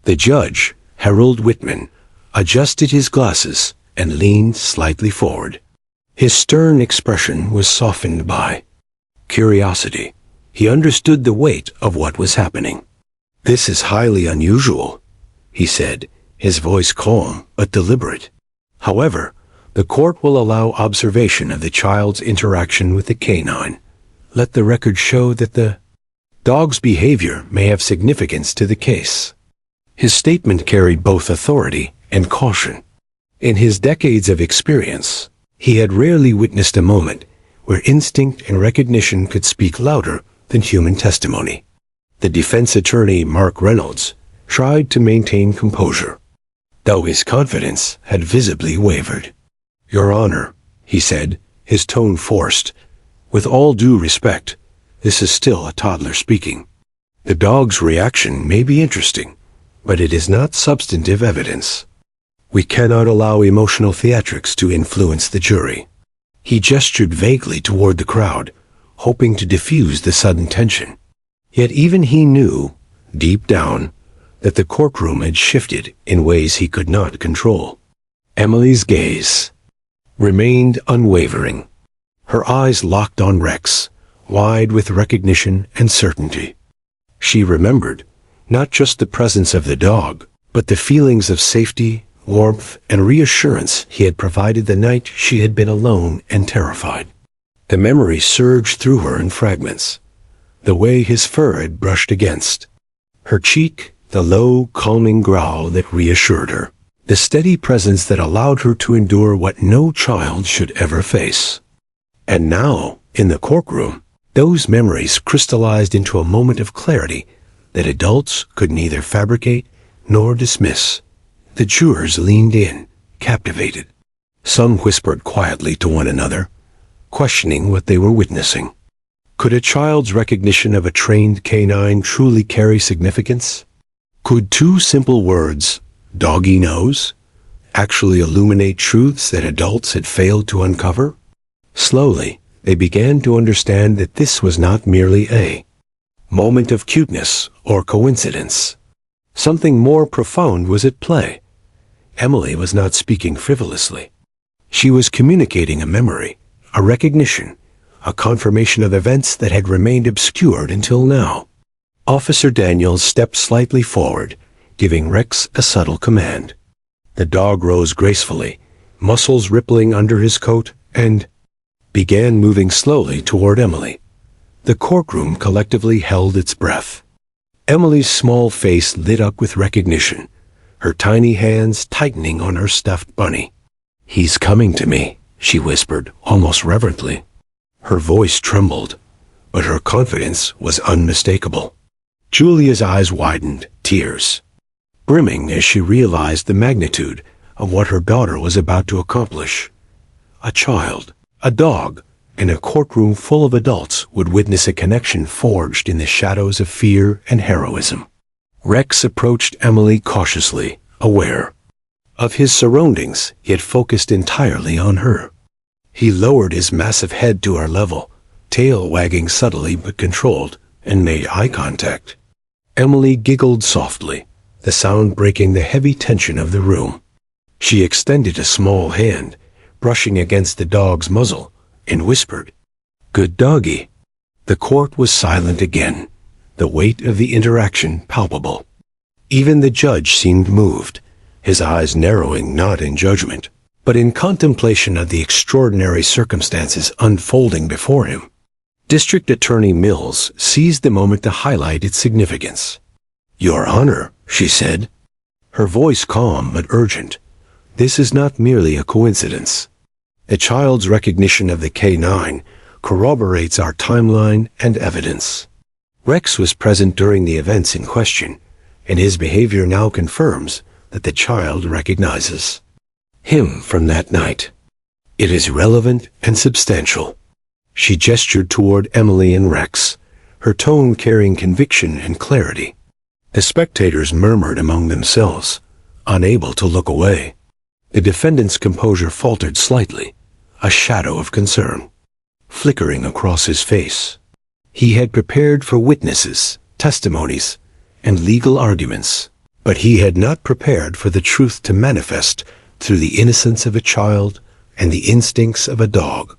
Speaker 1: The judge, Harold Whitman, adjusted his glasses and leaned slightly forward. His stern expression was softened by curiosity. He understood the weight of what was happening. "This is highly unusual," he said, his voice calm but deliberate. "However, the court will allow observation of the child's interaction with the canine. Let the record show that the dog's behavior may have significance to the case." His statement carried both authority and caution. In his decades of experience, he had rarely witnessed a moment where instinct and recognition could speak louder than human testimony. The defense attorney, Mark Reynolds, tried to maintain composure, though his confidence had visibly wavered. "Your Honor," he said, his tone forced, "with all due respect, this is still a toddler speaking. The dog's reaction may be interesting, but it is not substantive evidence. We cannot allow emotional theatrics to influence the jury." He gestured vaguely toward the crowd, hoping to diffuse the sudden tension. Yet even he knew, deep down, that the courtroom had shifted in ways he could not control. Emily's gaze remained unwavering, her eyes locked on Rex, wide with recognition and certainty. She remembered not just the presence of the dog, but the feelings of safety, warmth, and reassurance he had provided the night she had been alone and terrified. The memory surged through her in fragments. The way his fur had brushed against her cheek, the low, calming growl that reassured her, the steady presence that allowed her to endure what no child should ever face. And now, in the courtroom, those memories crystallized into a moment of clarity that adults could neither fabricate nor dismiss. The jurors leaned in, captivated. Some whispered quietly to one another, questioning what they were witnessing. Could a child's recognition of a trained canine truly carry significance? Could 2 simple words, "Doggy knows," actually illuminate truths that adults had failed to uncover? Slowly, they began to understand that this was not merely a moment of cuteness or coincidence. Something more profound was at play. Emily was not speaking frivolously. She was communicating a memory, a recognition, a confirmation of events that had remained obscured until now. Officer Daniels stepped slightly forward, giving Rex a subtle command. The dog rose gracefully, muscles rippling under his coat, and began moving slowly toward Emily. The courtroom collectively held its breath. Emily's small face lit up with recognition, her tiny hands tightening on her stuffed bunny. "He's coming to me," she whispered, almost reverently. Her voice trembled, but her confidence was unmistakable. Julia's eyes widened, tears brimming as she realized the magnitude of what her daughter was about to accomplish. A child, a dog, and a courtroom full of adults would witness a connection forged in the shadows of fear and heroism. Rex approached Emily cautiously, aware of his surroundings, yet focused entirely on her. He lowered his massive head to her level, tail wagging subtly but controlled, and made eye contact. Emily giggled softly, the sound breaking the heavy tension of the room. She extended a small hand, brushing against the dog's muzzle, and whispered, "Good doggy." The court was silent again, the weight of the interaction palpable. Even the judge seemed moved, his eyes narrowing not in judgment, but in contemplation of the extraordinary circumstances unfolding before him. District Attorney Mills seized the moment to highlight its significance. "Your Honor," she said, her voice calm but urgent, "this is not merely a coincidence. The child's recognition of the K9 corroborates our timeline and evidence. Rex was present during the events in question, and his behavior now confirms that the child recognizes him from that night. It is relevant and substantial." She gestured toward Emily and Rex, her tone carrying conviction and clarity. The spectators murmured among themselves, unable to look away. The defendant's composure faltered slightly, a shadow of concern flickering across his face. He had prepared for witnesses, testimonies, and legal arguments, but he had not prepared for the truth to manifest through the innocence of a child and the instincts of a dog.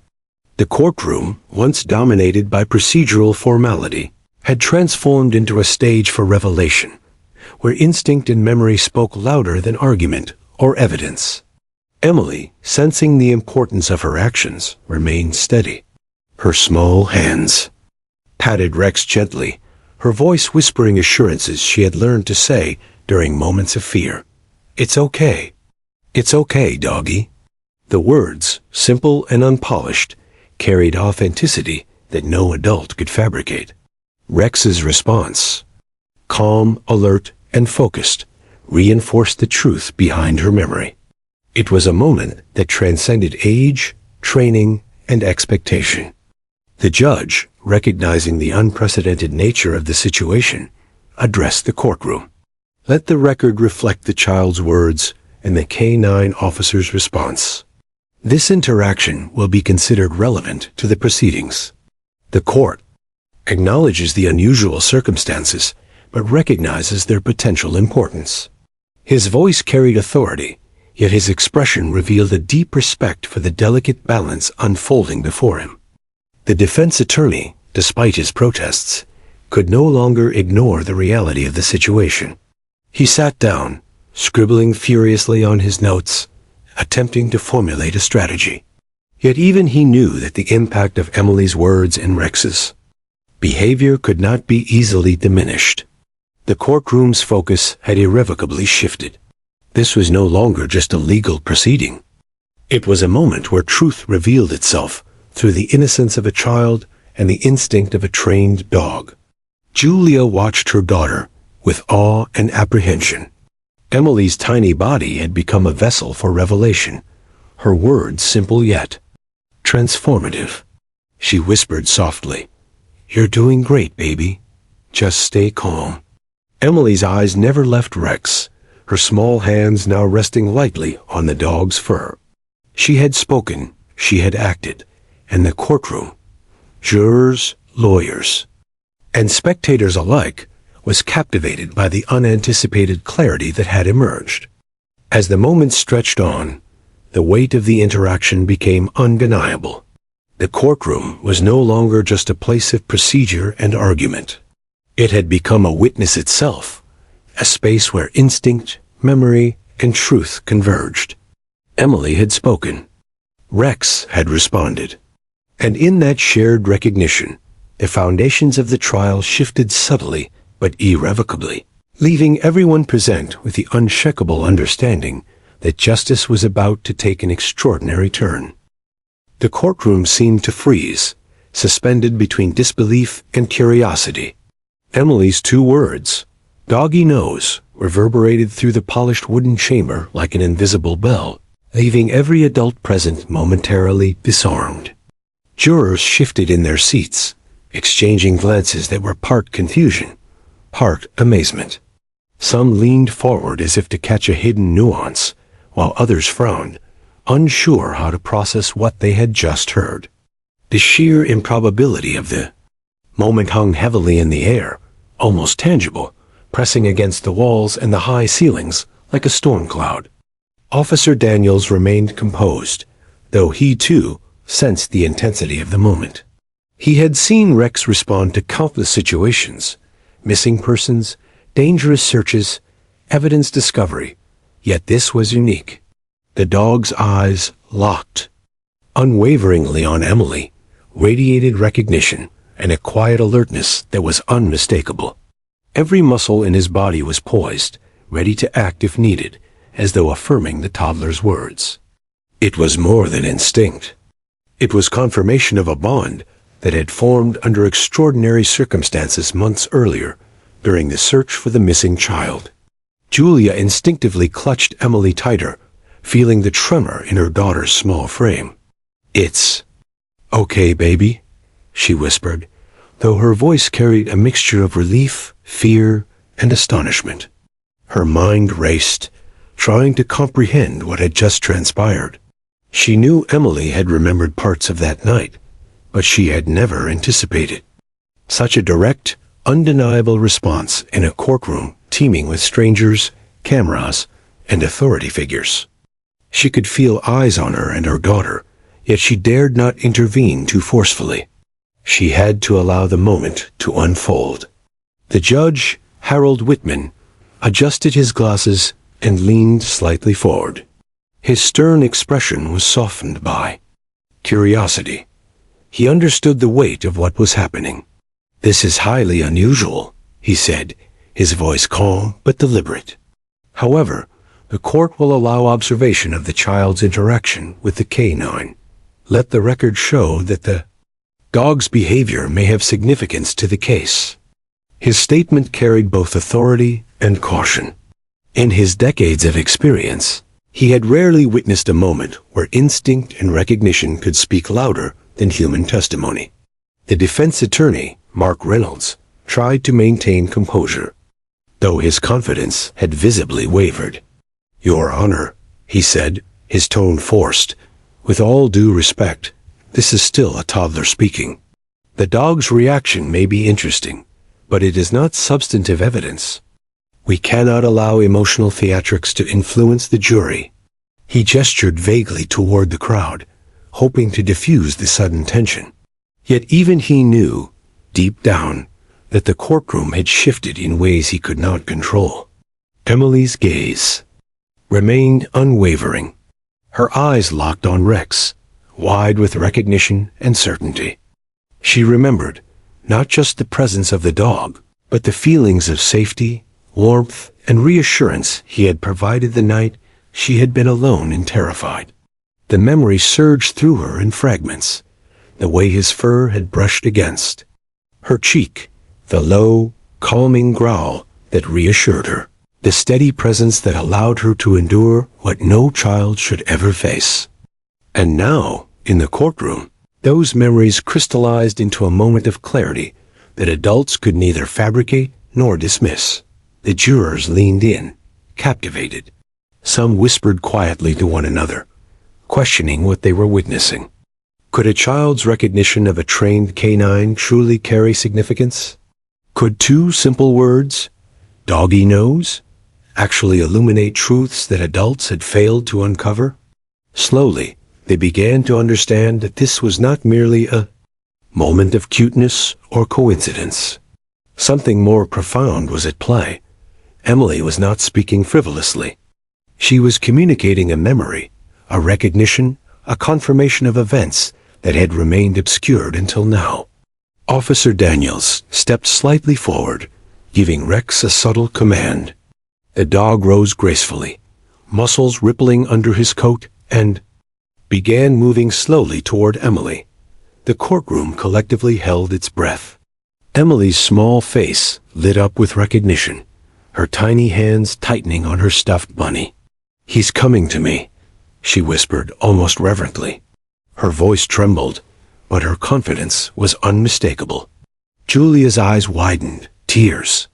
Speaker 1: The courtroom, once dominated by procedural formality, had transformed into a stage for revelation, where instinct and memory spoke louder than argument or evidence. Emily, sensing the importance of her actions, remained steady. Her small hands patted Rex gently, her voice whispering assurances she had learned to say during moments of fear. "It's okay. It's okay, doggy." The words, simple and unpolished, carried authenticity that no adult could fabricate. Rex's response, calm, alert, and focused, reinforced the truth behind her memory. It was a moment that transcended age, training, and expectation. The judge, recognizing the unprecedented nature of the situation, addressed the courtroom. Let the record reflect the child's words and the K9 officer's response. This interaction will be considered relevant to the proceedings. The court acknowledges the unusual circumstances, but recognizes their potential importance. His voice carried authority, yet his expression revealed a deep respect for the delicate balance unfolding before him. The defense attorney, despite his protests, could no longer ignore the reality of the situation. He sat down, scribbling furiously on his notes, attempting to formulate a strategy. Yet even he knew that the impact of Emily's words and Rex's behavior could not be easily diminished. The courtroom's focus had irrevocably shifted. This was no longer just a legal proceeding. It was a moment where truth revealed itself through the innocence of a child and the instinct of a trained dog. Julia watched her daughter with awe and apprehension. Emily's tiny body had become a vessel for revelation, her words simple yet transformative. She whispered softly, "You're doing great, baby. Just stay calm." Emily's eyes never left Rex, her small hands now resting lightly on the dog's fur. She had spoken, she had acted, and the courtroom, jurors, lawyers, and spectators alike, was captivated by the unanticipated clarity that had emerged. As the moments stretched on, the weight of the interaction became undeniable. The courtroom was no longer just a place of procedure and argument. It had become a witness itself, a space where instinct, memory, and truth converged. Emily had spoken. Rex had responded. And in that shared recognition, the foundations of the trial shifted subtly but irrevocably, leaving everyone present with the unshakable understanding that justice was about to take an extraordinary turn. The courtroom seemed to freeze, suspended between disbelief and curiosity. Emily's 2 words, "Doggy knows," reverberated through the polished wooden chamber like an invisible bell, leaving every adult present momentarily disarmed. Jurors shifted in their seats, exchanging glances that were part confusion, part amazement. Some leaned forward as if to catch a hidden nuance, while others frowned, unsure how to process what they had just heard. The sheer improbability of the moment hung heavily in the air, almost tangible, pressing against the walls and the high ceilings like a storm cloud. Officer Daniels remained composed, though he too sensed the intensity of the moment. He had seen Rex respond to countless situations, missing persons, dangerous searches, evidence discovery, yet this was unique. The dog's eyes locked unwaveringly on Emily, radiated recognition and a quiet alertness that was unmistakable. Every muscle in his body was poised, ready to act if needed, as though affirming the toddler's words. It was more than instinct. It was confirmation of a bond that had formed under extraordinary circumstances months earlier, during the search for the missing child. Julia instinctively clutched Emily tighter, feeling the tremor in her daughter's small frame. "It's okay, baby," she whispered, though her voice carried a mixture of relief, fear, and astonishment. Her mind raced, trying to comprehend what had just transpired. She knew Emily had remembered parts of that night, but she had never anticipated such a direct, undeniable response in a courtroom teeming with strangers, cameras, and authority figures. She could feel eyes on her and her daughter, yet she dared not intervene too forcefully. She had to allow the moment to unfold. The judge, Harold Whitman, adjusted his glasses and leaned slightly forward. His stern expression was softened by curiosity. He understood the weight of what was happening. "This is highly unusual," he said, his voice calm but deliberate. "However, the court will allow observation of the child's interaction with the canine. Let the record show that the dog's behavior may have significance to the case." His statement carried both authority and caution. In his decades of experience, he had rarely witnessed a moment where instinct and recognition could speak louder than human testimony. The defense attorney, Mark Reynolds, tried to maintain composure, though his confidence had visibly wavered. "Your Honor," he said, his tone forced, "with all due respect, this is still a toddler speaking. The dog's reaction may be interesting, but it is not substantive evidence. We cannot allow emotional theatrics to influence the jury." He gestured vaguely toward the crowd, hoping to diffuse the sudden tension. Yet even he knew, deep down, that the courtroom had shifted in ways he could not control. Emily's gaze remained unwavering, her eyes locked on Rex, wide with recognition and certainty. She remembered not just the presence of the dog, but the feelings of safety, warmth, and reassurance he had provided the night she had been alone and terrified. The memory surged through her in fragments, the way his fur had brushed against her cheek, the low, calming growl that reassured her, the steady presence that allowed her to endure what no child should ever face. And now, in the courtroom, those memories crystallized into a moment of clarity that adults could neither fabricate nor dismiss. The jurors leaned in, captivated. Some whispered quietly to one another, questioning what they were witnessing. Could a child's recognition of a trained canine truly carry significance? Could two simple words, "doggy knows," actually illuminate truths that adults had failed to uncover? Slowly, they began to understand that this was not merely a moment of cuteness or coincidence. Something more profound was at play. Emily was not speaking frivolously. She was communicating a memory, a recognition, a confirmation of events that had remained obscured until now. Officer Daniels stepped slightly forward, giving Rex a subtle command. The dog rose gracefully, muscles rippling under his coat, and began moving slowly toward Emily. The courtroom collectively held its breath. Emily's small face lit up with recognition, her tiny hands tightening on her stuffed bunny. "He's coming to me," she whispered almost reverently. Her voice trembled, but her confidence was unmistakable. Julia's eyes widened, tears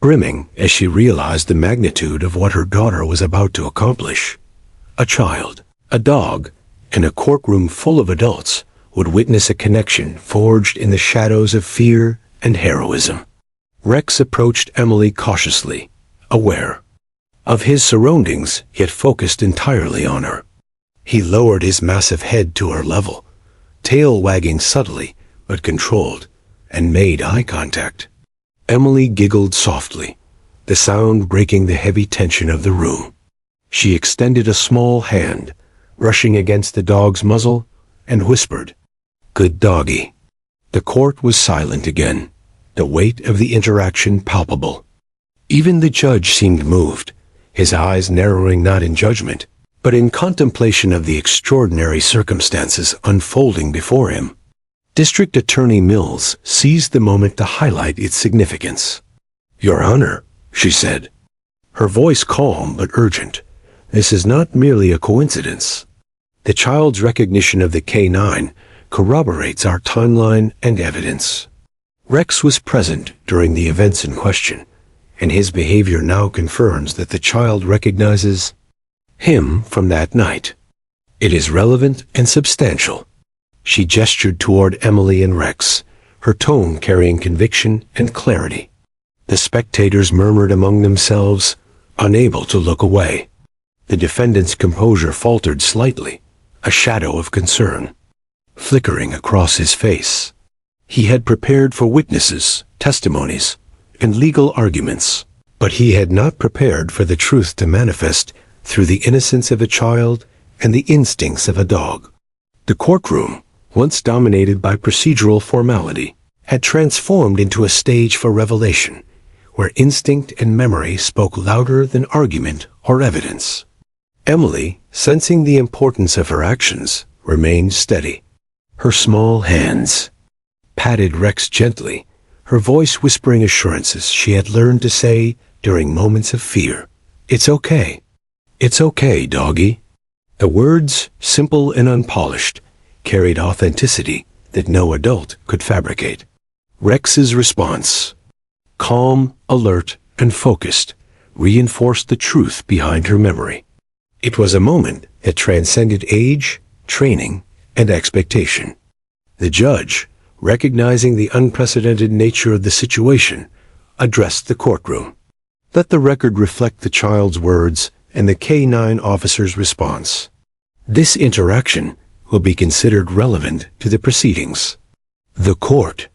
Speaker 1: brimming as she realized the magnitude of what her daughter was about to accomplish. A child, a dog, and a courtroom full of adults would witness a connection forged in the shadows of fear and heroism. Rex approached Emily cautiously, aware of his surroundings, yet focused entirely on her. He lowered his massive head to her level, tail wagging subtly but controlled, and made eye contact. Emily giggled softly, the sound breaking the heavy tension of the room. She extended a small hand, brushing against the dog's muzzle, and whispered, "Good doggy." The court was silent again, the weight of the interaction palpable. Even the judge seemed moved, his eyes narrowing not in judgment, but in contemplation of the extraordinary circumstances unfolding before him. District Attorney Mills seized the moment to highlight its significance. "Your Honor," she said, her voice calm but urgent, "this is not merely a coincidence. The child's recognition of the K9 corroborates our timeline and evidence. Rex was present during the events in question, and his behavior now confirms that the child recognizes him from that night. It is relevant and substantial." She gestured toward Emily and Rex, her tone carrying conviction and clarity. The spectators murmured among themselves, unable to look away. The defendant's composure faltered slightly, a shadow of concern flickering across his face. He had prepared for witnesses, testimonies, and legal arguments, but he had not prepared for the truth to manifest through the innocence of a child and the instincts of a dog. The courtroom, once dominated by procedural formality, had transformed into a stage for revelation, where instinct and memory spoke louder than argument or evidence. Emily, sensing the importance of her actions, remained steady. Her small hands patted Rex gently, her voice whispering assurances she had learned to say during moments of fear. "It's okay. It's okay, doggy." The words, simple and unpolished, carried authenticity that no adult could fabricate. Rex's response, calm, alert, and focused, reinforced the truth behind her memory. It was a moment that transcended age, training, and expectation. The judge, recognizing the unprecedented nature of the situation, addressed the courtroom. Let the record reflect the child's words and the K9 officer's response. This interaction will be considered relevant to the proceedings. The court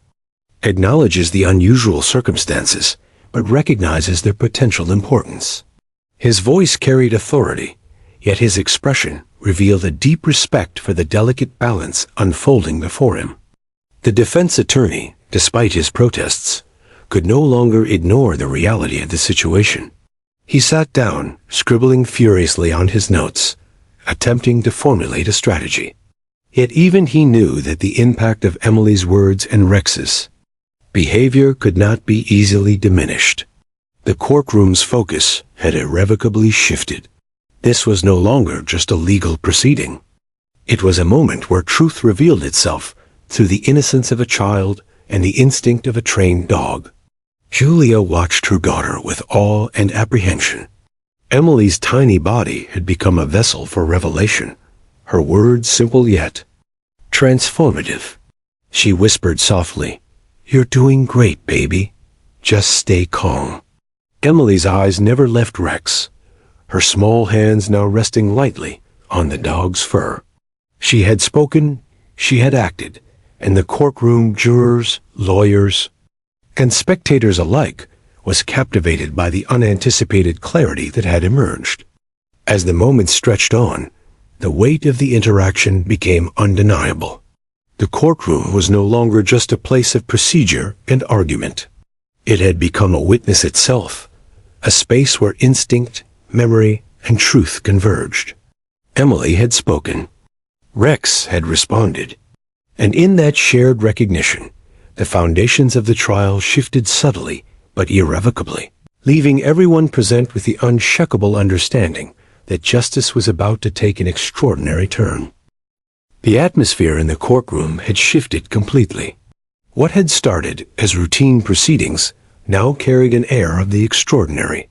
Speaker 1: acknowledges the unusual circumstances, but recognizes their potential importance. His voice carried authority, yet his expression revealed a deep respect for the delicate balance unfolding before him. The defense attorney, despite his protests, could no longer ignore the reality of the situation. He sat down, scribbling furiously on his notes, attempting to formulate a strategy. Yet even he knew that the impact of Emily's words and Rex's behavior could not be easily diminished. The courtroom's focus had irrevocably shifted. This was no longer just a legal proceeding. It was a moment where truth revealed itself through the innocence of a child and the instinct of a trained dog. Julia watched her daughter with awe and apprehension. Emily's tiny body had become a vessel for revelation, her words simple yet transformative. She whispered softly, "You're doing great, baby. Just stay calm." Emily's eyes never left Rex, her small hands now resting lightly on the dog's fur. She had spoken, she had acted, and the courtroom, jurors, lawyers, and spectators alike, was captivated by the unanticipated clarity that had emerged. As the moments stretched on, the weight of the interaction became undeniable. The courtroom was no longer just a place of procedure and argument. It had become a witness itself, a space where instinct, memory, and truth converged. Emily had spoken. Rex had responded. And in that shared recognition, the foundations of the trial shifted subtly but irrevocably, leaving everyone present with the unshakable understanding that justice was about to take an extraordinary turn. The atmosphere in the courtroom had shifted completely. What had started as routine proceedings now carried an air of the extraordinary.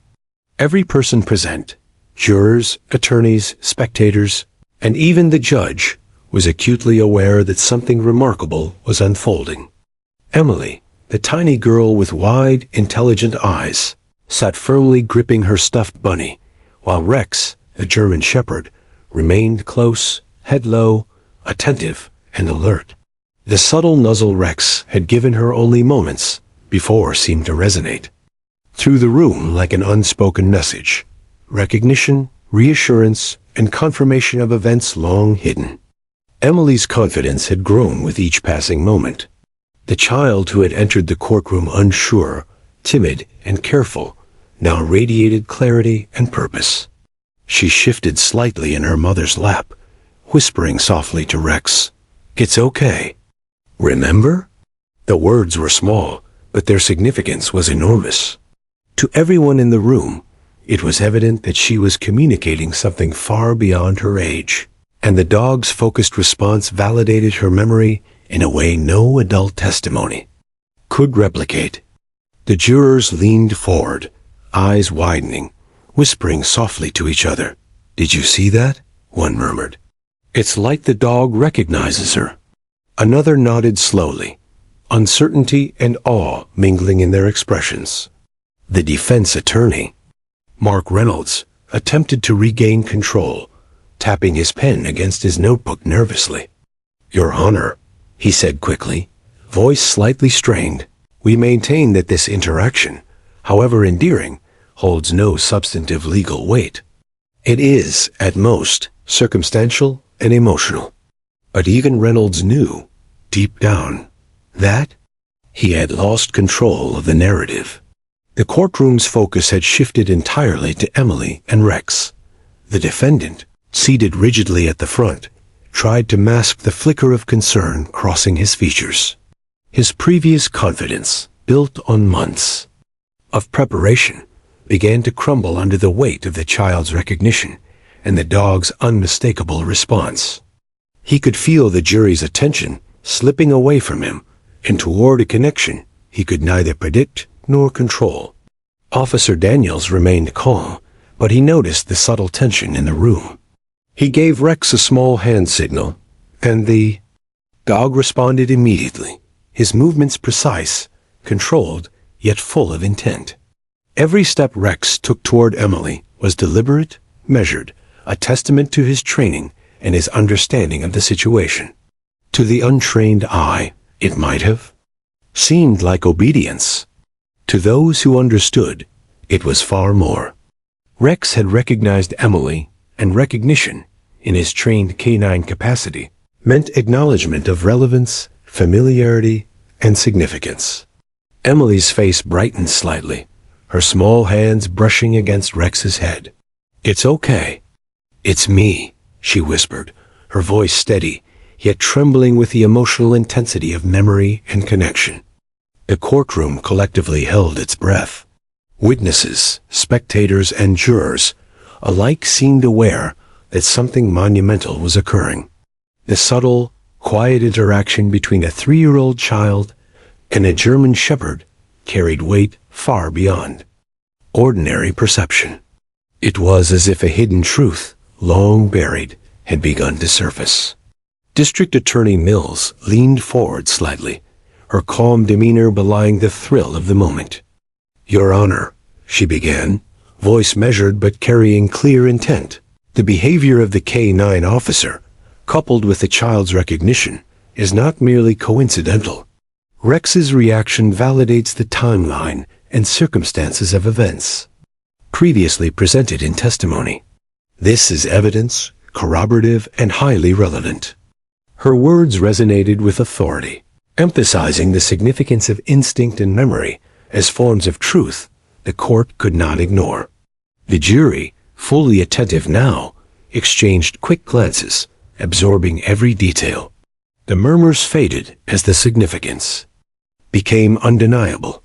Speaker 1: Every person present, jurors, attorneys, spectators, and even the judge, was acutely aware that something remarkable was unfolding. Emily, the tiny girl with wide, intelligent eyes, sat firmly gripping her stuffed bunny, while Rex, a German shepherd, remained close, head low, attentive, and alert. The subtle nuzzle Rex had given her only moments before seemed to resonate through the room like an unspoken message, recognition, reassurance, and confirmation of events long hidden. Emily's confidence had grown with each passing moment. The child who had entered the courtroom unsure, timid, and careful, now radiated clarity and purpose. She shifted slightly in her mother's lap, whispering softly to Rex, "It's okay. Remember?" The words were small, but their significance was enormous. To everyone in the room, it was evident that she was communicating something far beyond her age, and the dog's focused response validated her memory in a way no adult testimony could replicate. The jurors leaned forward, eyes widening, whispering softly to each other. "Did you see that?" one murmured. "It's like the dog recognizes her." Another nodded slowly, uncertainty and awe mingling in their expressions. The defense attorney, Mark Reynolds, attempted to regain control, tapping his pen against his notebook nervously. "Your Honor," he said quickly, voice slightly strained, "we maintain that this interaction, however endearing, holds no substantive legal weight. It is, at most, circumstantial and emotional." But even Reynolds knew, deep down, that he had lost control of the narrative. The courtroom's focus had shifted entirely to Emily and Rex. The defendant, seated rigidly at the front, tried to mask the flicker of concern crossing his features. His previous confidence, built on months of preparation, began to crumble under the weight of the child's recognition and the dog's unmistakable response. He could feel the jury's attention slipping away from him and toward a connection he could neither predict nor control. Officer Daniels remained calm, but he noticed the subtle tension in the room. He gave Rex a small hand signal, and the dog responded immediately, his movements precise, controlled, yet full of intent. Every step Rex took toward Emily was deliberate, measured, a testament to his training and his understanding of the situation. To the untrained eye, it might have seemed like obedience. To those who understood, it was far more. Rex had recognized Emily, and recognition, in his trained canine capacity, meant acknowledgement of relevance, familiarity, and significance. Emily's face brightened slightly, her small hands brushing against Rex's head. "It's okay. It's me," she whispered, her voice steady, yet trembling with the emotional intensity of memory and connection. The courtroom collectively held its breath. Witnesses, spectators, and jurors alike seemed aware that something monumental was occurring. The subtle, quiet interaction between a 3-year-old child and a German shepherd carried weight far beyond ordinary perception. It was as if a hidden truth, long buried, had begun to surface. District Attorney Mills leaned forward slightly, her calm demeanor belying the thrill of the moment. "Your Honor," she began, voice measured but carrying clear intent. "The behavior of the K-9 officer, coupled with the child's recognition, is not merely coincidental. Rex's reaction validates the timeline and circumstances of events previously presented in testimony. This is evidence, corroborative, and highly relevant." Her words resonated with authority, emphasizing the significance of instinct and memory as forms of truth the court could not ignore. The jury, fully attentive now, exchanged quick glances, absorbing every detail. The murmurs faded as the significance became undeniable.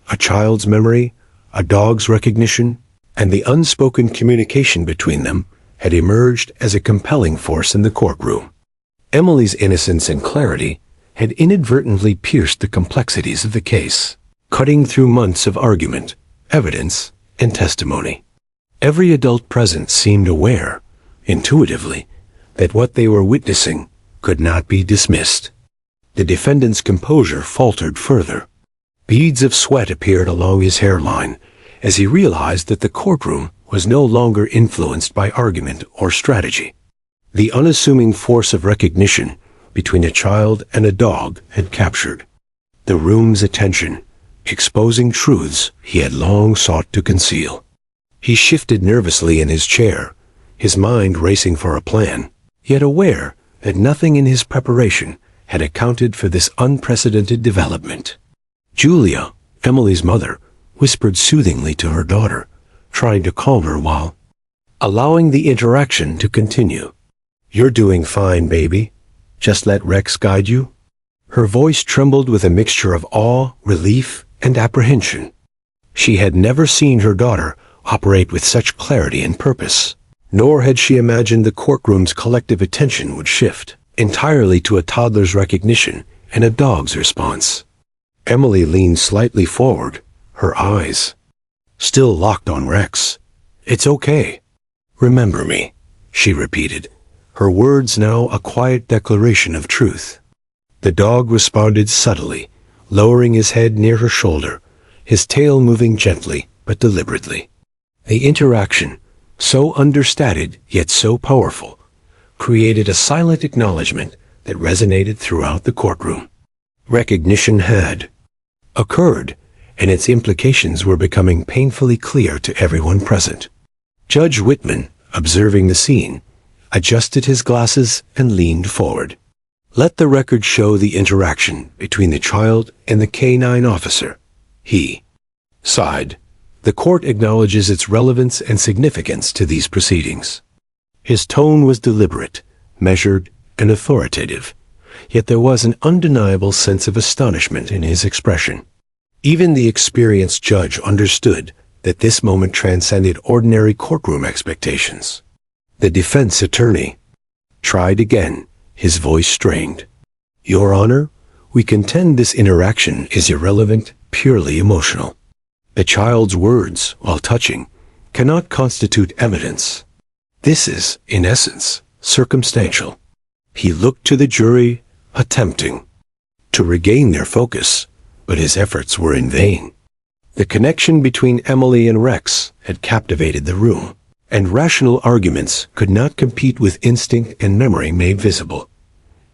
Speaker 1: A child's memory, a dog's recognition, and the unspoken communication between them had emerged as a compelling force in the courtroom. Emily's innocence and clarity had inadvertently pierced the complexities of the case, cutting through months of argument, evidence, and testimony. Every adult present seemed aware, intuitively, that what they were witnessing could not be dismissed. The defendant's composure faltered further. Beads of sweat appeared along his hairline as he realized that the courtroom was no longer influenced by argument or strategy. The unassuming force of recognition between a child and a dog had captured the room's attention, exposing truths he had long sought to conceal. He shifted nervously in his chair, his mind racing for a plan, yet aware that nothing in his preparation had accounted for this unprecedented development. Julia, Emily's mother, whispered soothingly to her daughter, trying to calm her while allowing the interaction to continue. "You're doing fine, baby. Just let Rex guide you." Her voice trembled with a mixture of awe, relief, and apprehension. She had never seen her daughter operate with such clarity and purpose, nor had she imagined the courtroom's collective attention would shift entirely to a toddler's recognition and a dog's response. Emily leaned slightly forward, her eyes still locked on Rex. "It's okay. Remember me," she repeated, her words now a quiet declaration of truth. The dog responded subtly, lowering his head near her shoulder, his tail moving gently but deliberately. The interaction, so understated yet so powerful, created a silent acknowledgement that resonated throughout the courtroom. Recognition had occurred, and its implications were becoming painfully clear to everyone present. Judge Whitman, observing the scene, adjusted his glasses and leaned forward. "Let the record show the interaction between the child and the K-9 officer," he sighed. "The court acknowledges its relevance and significance to these proceedings." His tone was deliberate, measured, and authoritative, yet there was an undeniable sense of astonishment in his expression. Even the experienced judge understood that this moment transcended ordinary courtroom expectations. The defense attorney tried again, his voice strained. "Your Honor, we contend this interaction is irrelevant, purely emotional. The child's words, while touching, cannot constitute evidence. This is, in essence, circumstantial." He looked to the jury, attempting to regain their focus, but his efforts were in vain. The connection between Emily and Rex had captivated the room, and rational arguments could not compete with instinct and memory made visible.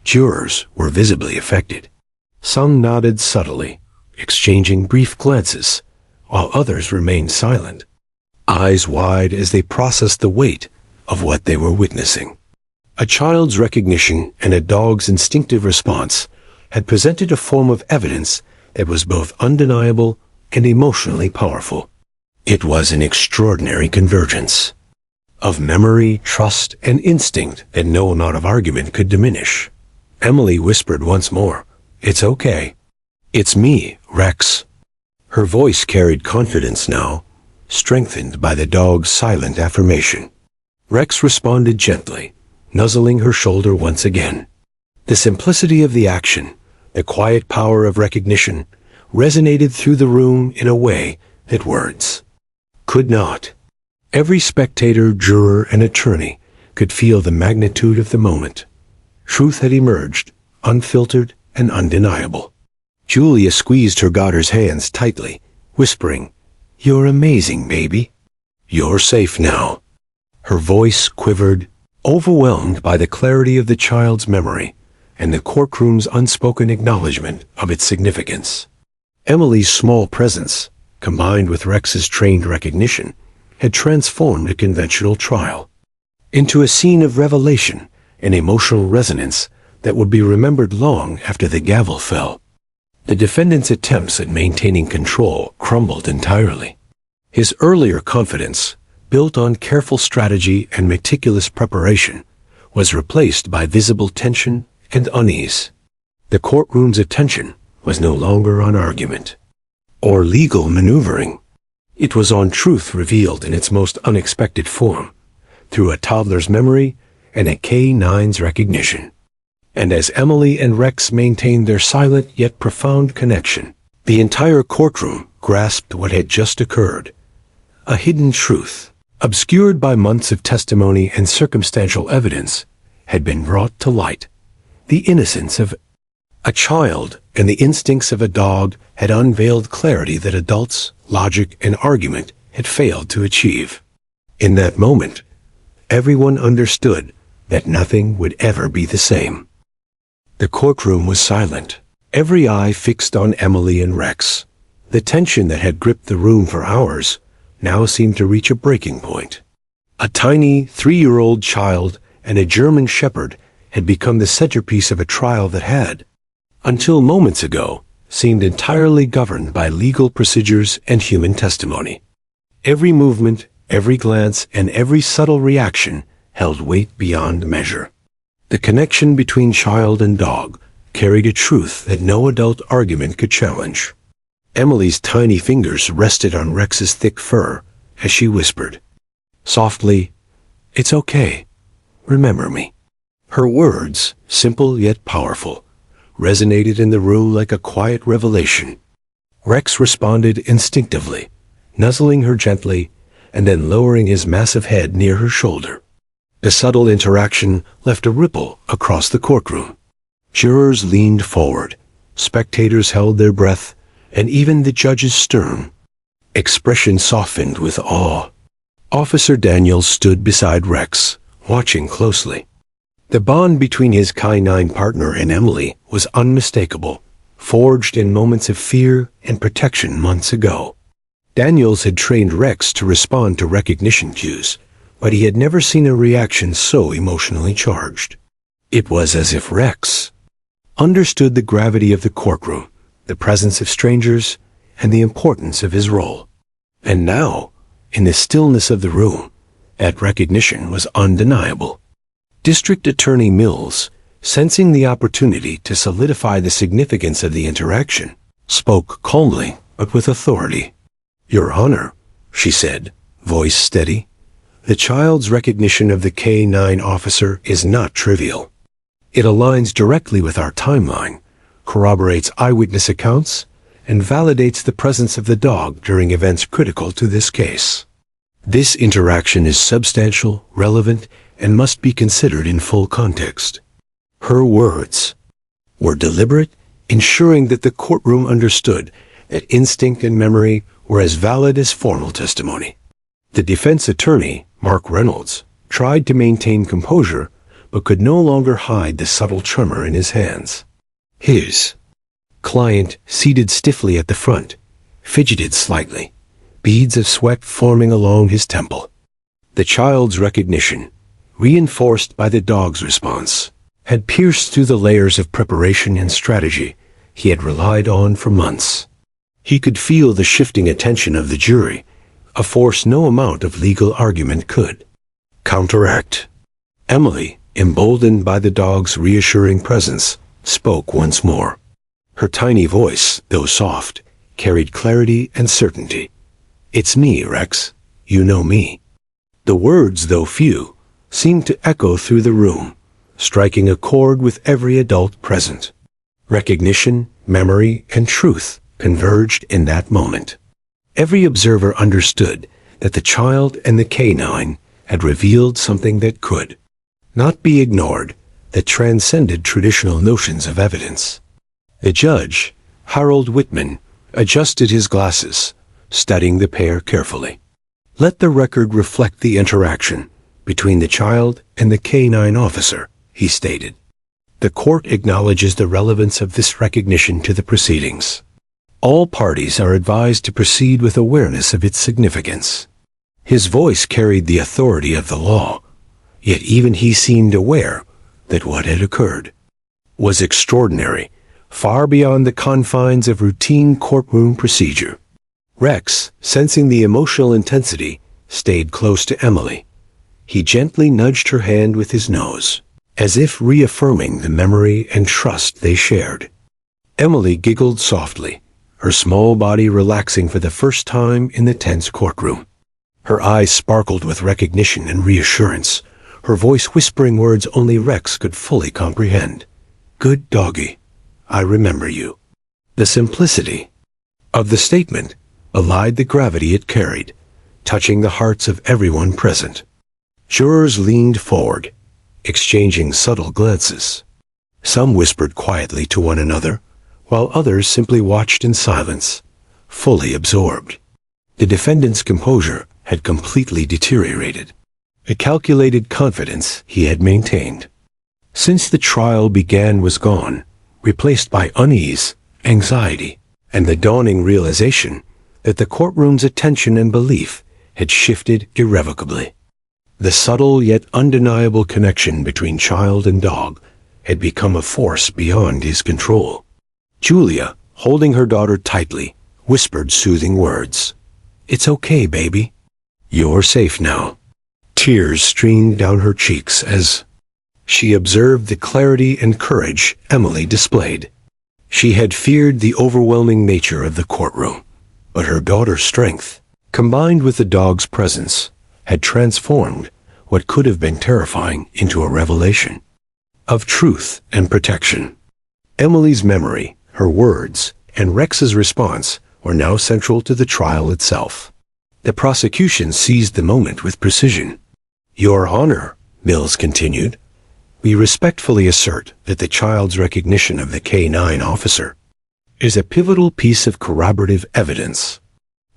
Speaker 1: Jurors were visibly affected. Some nodded subtly, exchanging brief glances, while others remained silent, eyes wide as they processed the weight of what they were witnessing. A child's recognition and a dog's instinctive response had presented a form of evidence that was both undeniable and emotionally powerful. It was an extraordinary convergence of memory, trust, and instinct that no amount of argument could diminish. Emily whispered once more, "It's okay. It's me, Rex." Her voice carried confidence now, strengthened by the dog's silent affirmation. Rex responded gently, nuzzling her shoulder once again. The simplicity of the action, the quiet power of recognition, resonated through the room in a way that words could not. Every spectator, juror, and attorney could feel the magnitude of the moment. Truth had emerged, unfiltered and undeniable. Julia squeezed her daughter's hands tightly, whispering, "You're amazing, baby. You're safe now." Her voice quivered, overwhelmed by the clarity of the child's memory and the courtroom's unspoken acknowledgement of its significance. Emily's small presence, combined with Rex's trained recognition, had transformed a conventional trial into a scene of revelation and emotional resonance that would be remembered long after the gavel fell. The defendant's attempts at maintaining control crumbled entirely. His earlier confidence, built on careful strategy and meticulous preparation, was replaced by visible tension and unease. The courtroom's attention was no longer on argument or legal maneuvering. It was on truth revealed in its most unexpected form, through a toddler's memory and a K-9's recognition. And as Emily and Rex maintained their silent yet profound connection, the entire courtroom grasped what had just occurred. A hidden truth, obscured by months of testimony and circumstantial evidence, had been brought to light. The innocence of a child and the instincts of a dog had unveiled clarity that adults, logic, and argument had failed to achieve. In that moment, everyone understood that nothing would ever be the same. The courtroom was silent, every eye fixed on Emily and Rex. The tension that had gripped the room for hours now seemed to reach a breaking point. A tiny 3-year-old child and a German shepherd had become the centerpiece of a trial that had, until moments ago, seemed entirely governed by legal procedures and human testimony. Every movement, every glance, and every subtle reaction held weight beyond measure. The connection between child and dog carried a truth that no adult argument could challenge. Emily's tiny fingers rested on Rex's thick fur as she whispered, softly, "It's okay. Remember me." Her words, simple yet powerful, resonated in the room like a quiet revelation. Rex responded instinctively, nuzzling her gently and then lowering his massive head near her shoulder. The subtle interaction left a ripple across the courtroom. Jurors leaned forward, spectators held their breath, and even the judge's stern expression softened with awe. Officer Daniels stood beside Rex, watching closely. The bond between his K-9 partner and Emily was unmistakable, forged in moments of fear and protection months ago. Daniels had trained Rex to respond to recognition cues, but he had never seen a reaction so emotionally charged. It was as if Rex understood the gravity of the courtroom, the presence of strangers, and the importance of his role. And now, in the stillness of the room, that recognition was undeniable. District Attorney Mills, sensing the opportunity to solidify the significance of the interaction, spoke calmly but with authority. "Your Honor," she said, voice steady, "the child's recognition of the K-9 officer is not trivial. It aligns directly with our timeline, corroborates eyewitness accounts, and validates the presence of the dog during events critical to this case. This interaction is substantial, relevant, and must be considered in full context." Her words were deliberate, ensuring that the courtroom understood that instinct and memory were as valid as formal testimony. The defense attorney, Mark Reynolds, tried to maintain composure, but could no longer hide the subtle tremor in his hands. His client, seated stiffly at the front, fidgeted slightly, beads of sweat forming along his temple. The child's recognition, reinforced by the dog's response, had pierced through the layers of preparation and strategy he had relied on for months. He could feel the shifting attention of the jury, a force no amount of legal argument could counteract. Emily, emboldened by the dog's reassuring presence, spoke once more. Her tiny voice, though soft, carried clarity and certainty. "It's me, Rex. You know me." The words, though few, seemed to echo through the room, striking a chord with every adult present. Recognition, memory, and truth converged in that moment. Every observer understood that the child and the canine had revealed something that could not be ignored, that transcended traditional notions of evidence. The judge, Harold Whitman, adjusted his glasses, studying the pair carefully. "Let the record reflect the interaction between the child and the canine officer," he stated. "The court acknowledges the relevance of this recognition to the proceedings. All parties are advised to proceed with awareness of its significance." His voice carried the authority of the law, yet even he seemed aware that what had occurred was extraordinary, far beyond the confines of routine courtroom procedure. Rex, sensing the emotional intensity, stayed close to Emily. He gently nudged her hand with his nose, as if reaffirming the memory and trust they shared. Emily giggled softly, her small body relaxing for the first time in the tense courtroom. Her eyes sparkled with recognition and reassurance, her voice whispering words only Rex could fully comprehend. "Good doggy, I remember you." The simplicity of the statement belied the gravity it carried, touching the hearts of everyone present. Jurors leaned forward, exchanging subtle glances. Some whispered quietly to one another, while others simply watched in silence, fully absorbed. The defendant's composure had completely deteriorated. A calculated confidence he had maintained since the trial began was gone, replaced by unease, anxiety, and the dawning realization that the courtroom's attention and belief had shifted irrevocably. The subtle yet undeniable connection between child and dog had become a force beyond his control. Julia, holding her daughter tightly, whispered soothing words. "It's okay, baby. You're safe now." Tears streamed down her cheeks as she observed the clarity and courage Emily displayed. She had feared the overwhelming nature of the courtroom, but her daughter's strength, combined with the dog's presence, had transformed what could have been terrifying into a revelation of truth and protection. Emily's memory, her words, and Rex's response were now central to the trial itself. The prosecution seized the moment with precision. "Your Honor," Mills continued, "we respectfully assert that the child's recognition of the K-9 officer is a pivotal piece of corroborative evidence.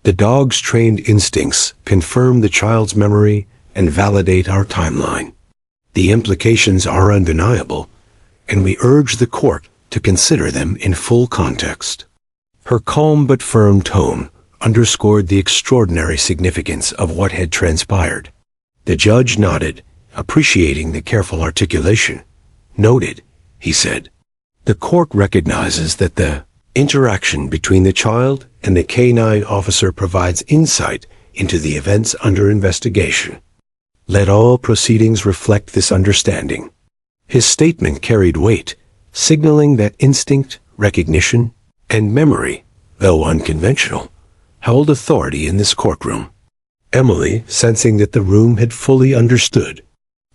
Speaker 1: The dog's trained instincts confirm the child's memory and validate our timeline. The implications are undeniable, and we urge the court to consider them in full context." Her calm but firm tone underscored the extraordinary significance of what had transpired. The judge nodded, appreciating the careful articulation. "Noted," he said. "The court recognizes that the interaction between the child and the K-9 officer provides insight into the events under investigation. Let all proceedings reflect this understanding." His statement carried weight, signaling that instinct, recognition, and memory, though unconventional, held authority in this courtroom. Emily, sensing that the room had fully understood,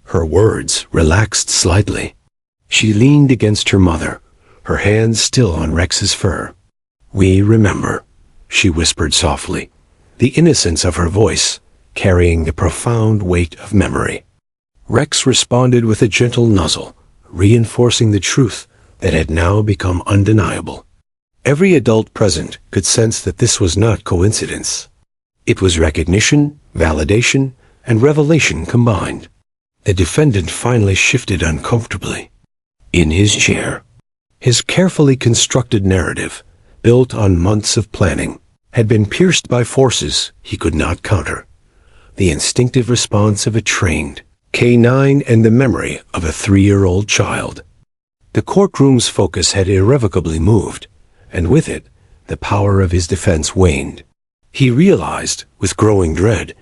Speaker 1: her words relaxed slightly. She leaned against her mother, her hands still on Rex's fur. "We remember," she whispered softly, the innocence of her voice carrying the profound weight of memory. Rex responded with a gentle nuzzle, reinforcing the truth that had now become undeniable. Every adult present could sense that this was not coincidence. It was recognition, validation, and revelation combined. The defendant finally shifted uncomfortably in his chair. His carefully constructed narrative, built on months of planning, had been pierced by forces he could not counter. The instinctive response of a trained K-9 and the memory of a 3-year-old child. The courtroom's focus had irrevocably moved, and with it, the power of his defense waned. He realized, with growing dread,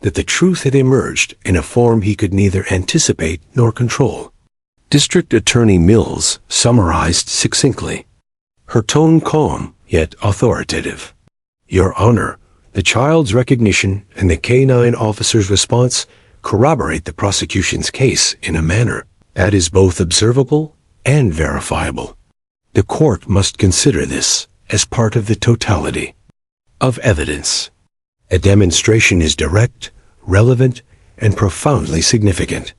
Speaker 1: that the truth had emerged in a form he could neither anticipate nor control. District Attorney Mills summarized succinctly, her tone calm yet authoritative. "Your Honor, the child's recognition and the K-9 officer's response corroborate the prosecution's case in a manner that is both observable and verifiable. The court must consider this as part of the totality of evidence." A demonstration is direct, relevant, and profoundly significant.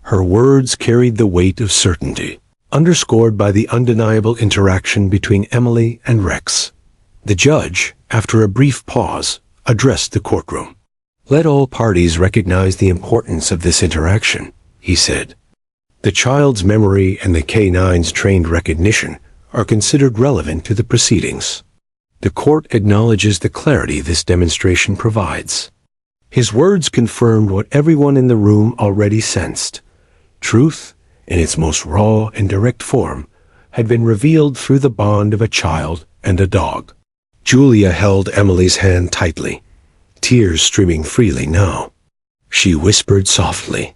Speaker 1: Her words carried the weight of certainty, underscored by the undeniable interaction between Emily and Rex. The judge, after a brief pause, addressed the courtroom. "Let all parties recognize the importance of this interaction," he said. "The child's memory and the K-9's trained recognition are considered relevant to the proceedings. The court acknowledges the clarity this demonstration provides." His words confirmed what everyone in the room already sensed. Truth, in its most raw and direct form, had been revealed through the bond of a child and a dog. Julia held Emily's hand tightly, tears streaming freely now. She whispered softly,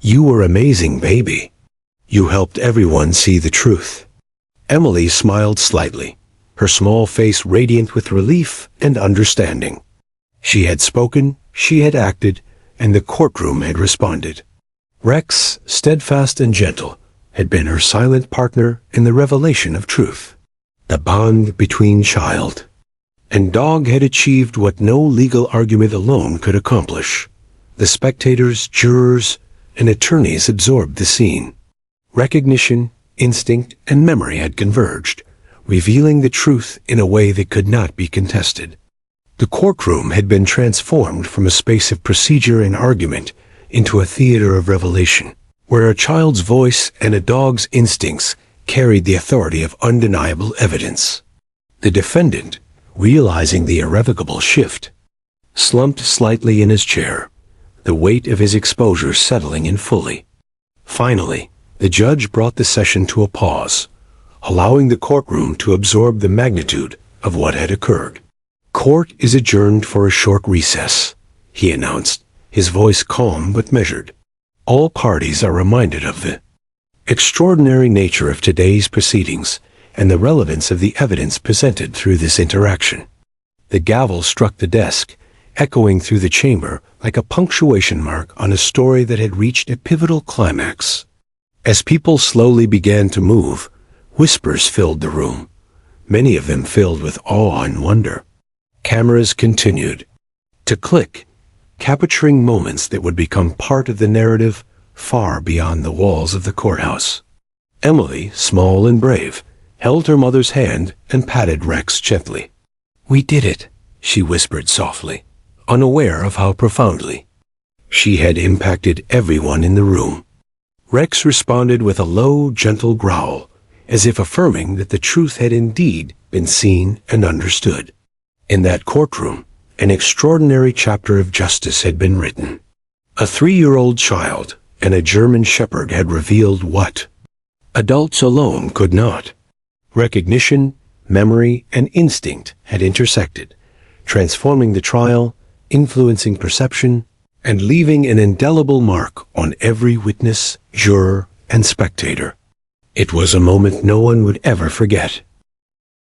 Speaker 1: "You were amazing, baby. You helped everyone see the truth." Emily smiled slightly, her small face radiant with relief and understanding. She had spoken, she had acted, and the courtroom had responded. Rex, steadfast and gentle, had been her silent partner in the revelation of truth. The bond between child and dog had achieved what no legal argument alone could accomplish. The spectators, jurors, and attorneys absorbed the scene. Recognition, instinct, and memory had converged, revealing the truth in a way that could not be contested. The courtroom had been transformed from a space of procedure and argument into a theater of revelation, where a child's voice and a dog's instincts carried the authority of undeniable evidence. The defendant, realizing the irrevocable shift, slumped slightly in his chair, the weight of his exposure settling in fully. Finally, the judge brought the session to a pause, allowing the courtroom to absorb the magnitude of what had occurred. "Court is adjourned for a short recess," he announced, his voice calm but measured. "All parties are reminded of the extraordinary nature of today's proceedings and the relevance of the evidence presented through this interaction." The gavel struck the desk, echoing through the chamber like a punctuation mark on a story that had reached a pivotal climax. As people slowly began to move, whispers filled the room, many of them filled with awe and wonder. Cameras continued to click, capturing moments that would become part of the narrative far beyond the walls of the courthouse. Emily, small and brave, held her mother's hand and patted Rex gently. "We did it," she whispered softly, unaware of how profoundly she had impacted everyone in the room. Rex responded with a low, gentle growl, as if affirming that the truth had indeed been seen and understood. In that courtroom, an extraordinary chapter of justice had been written. A 3-year-old child and a German shepherd had revealed what adults alone could not. Recognition, memory, and instinct had intersected, transforming the trial, influencing perception, and leaving an indelible mark on every witness, juror, and spectator. It was a moment no one would ever forget.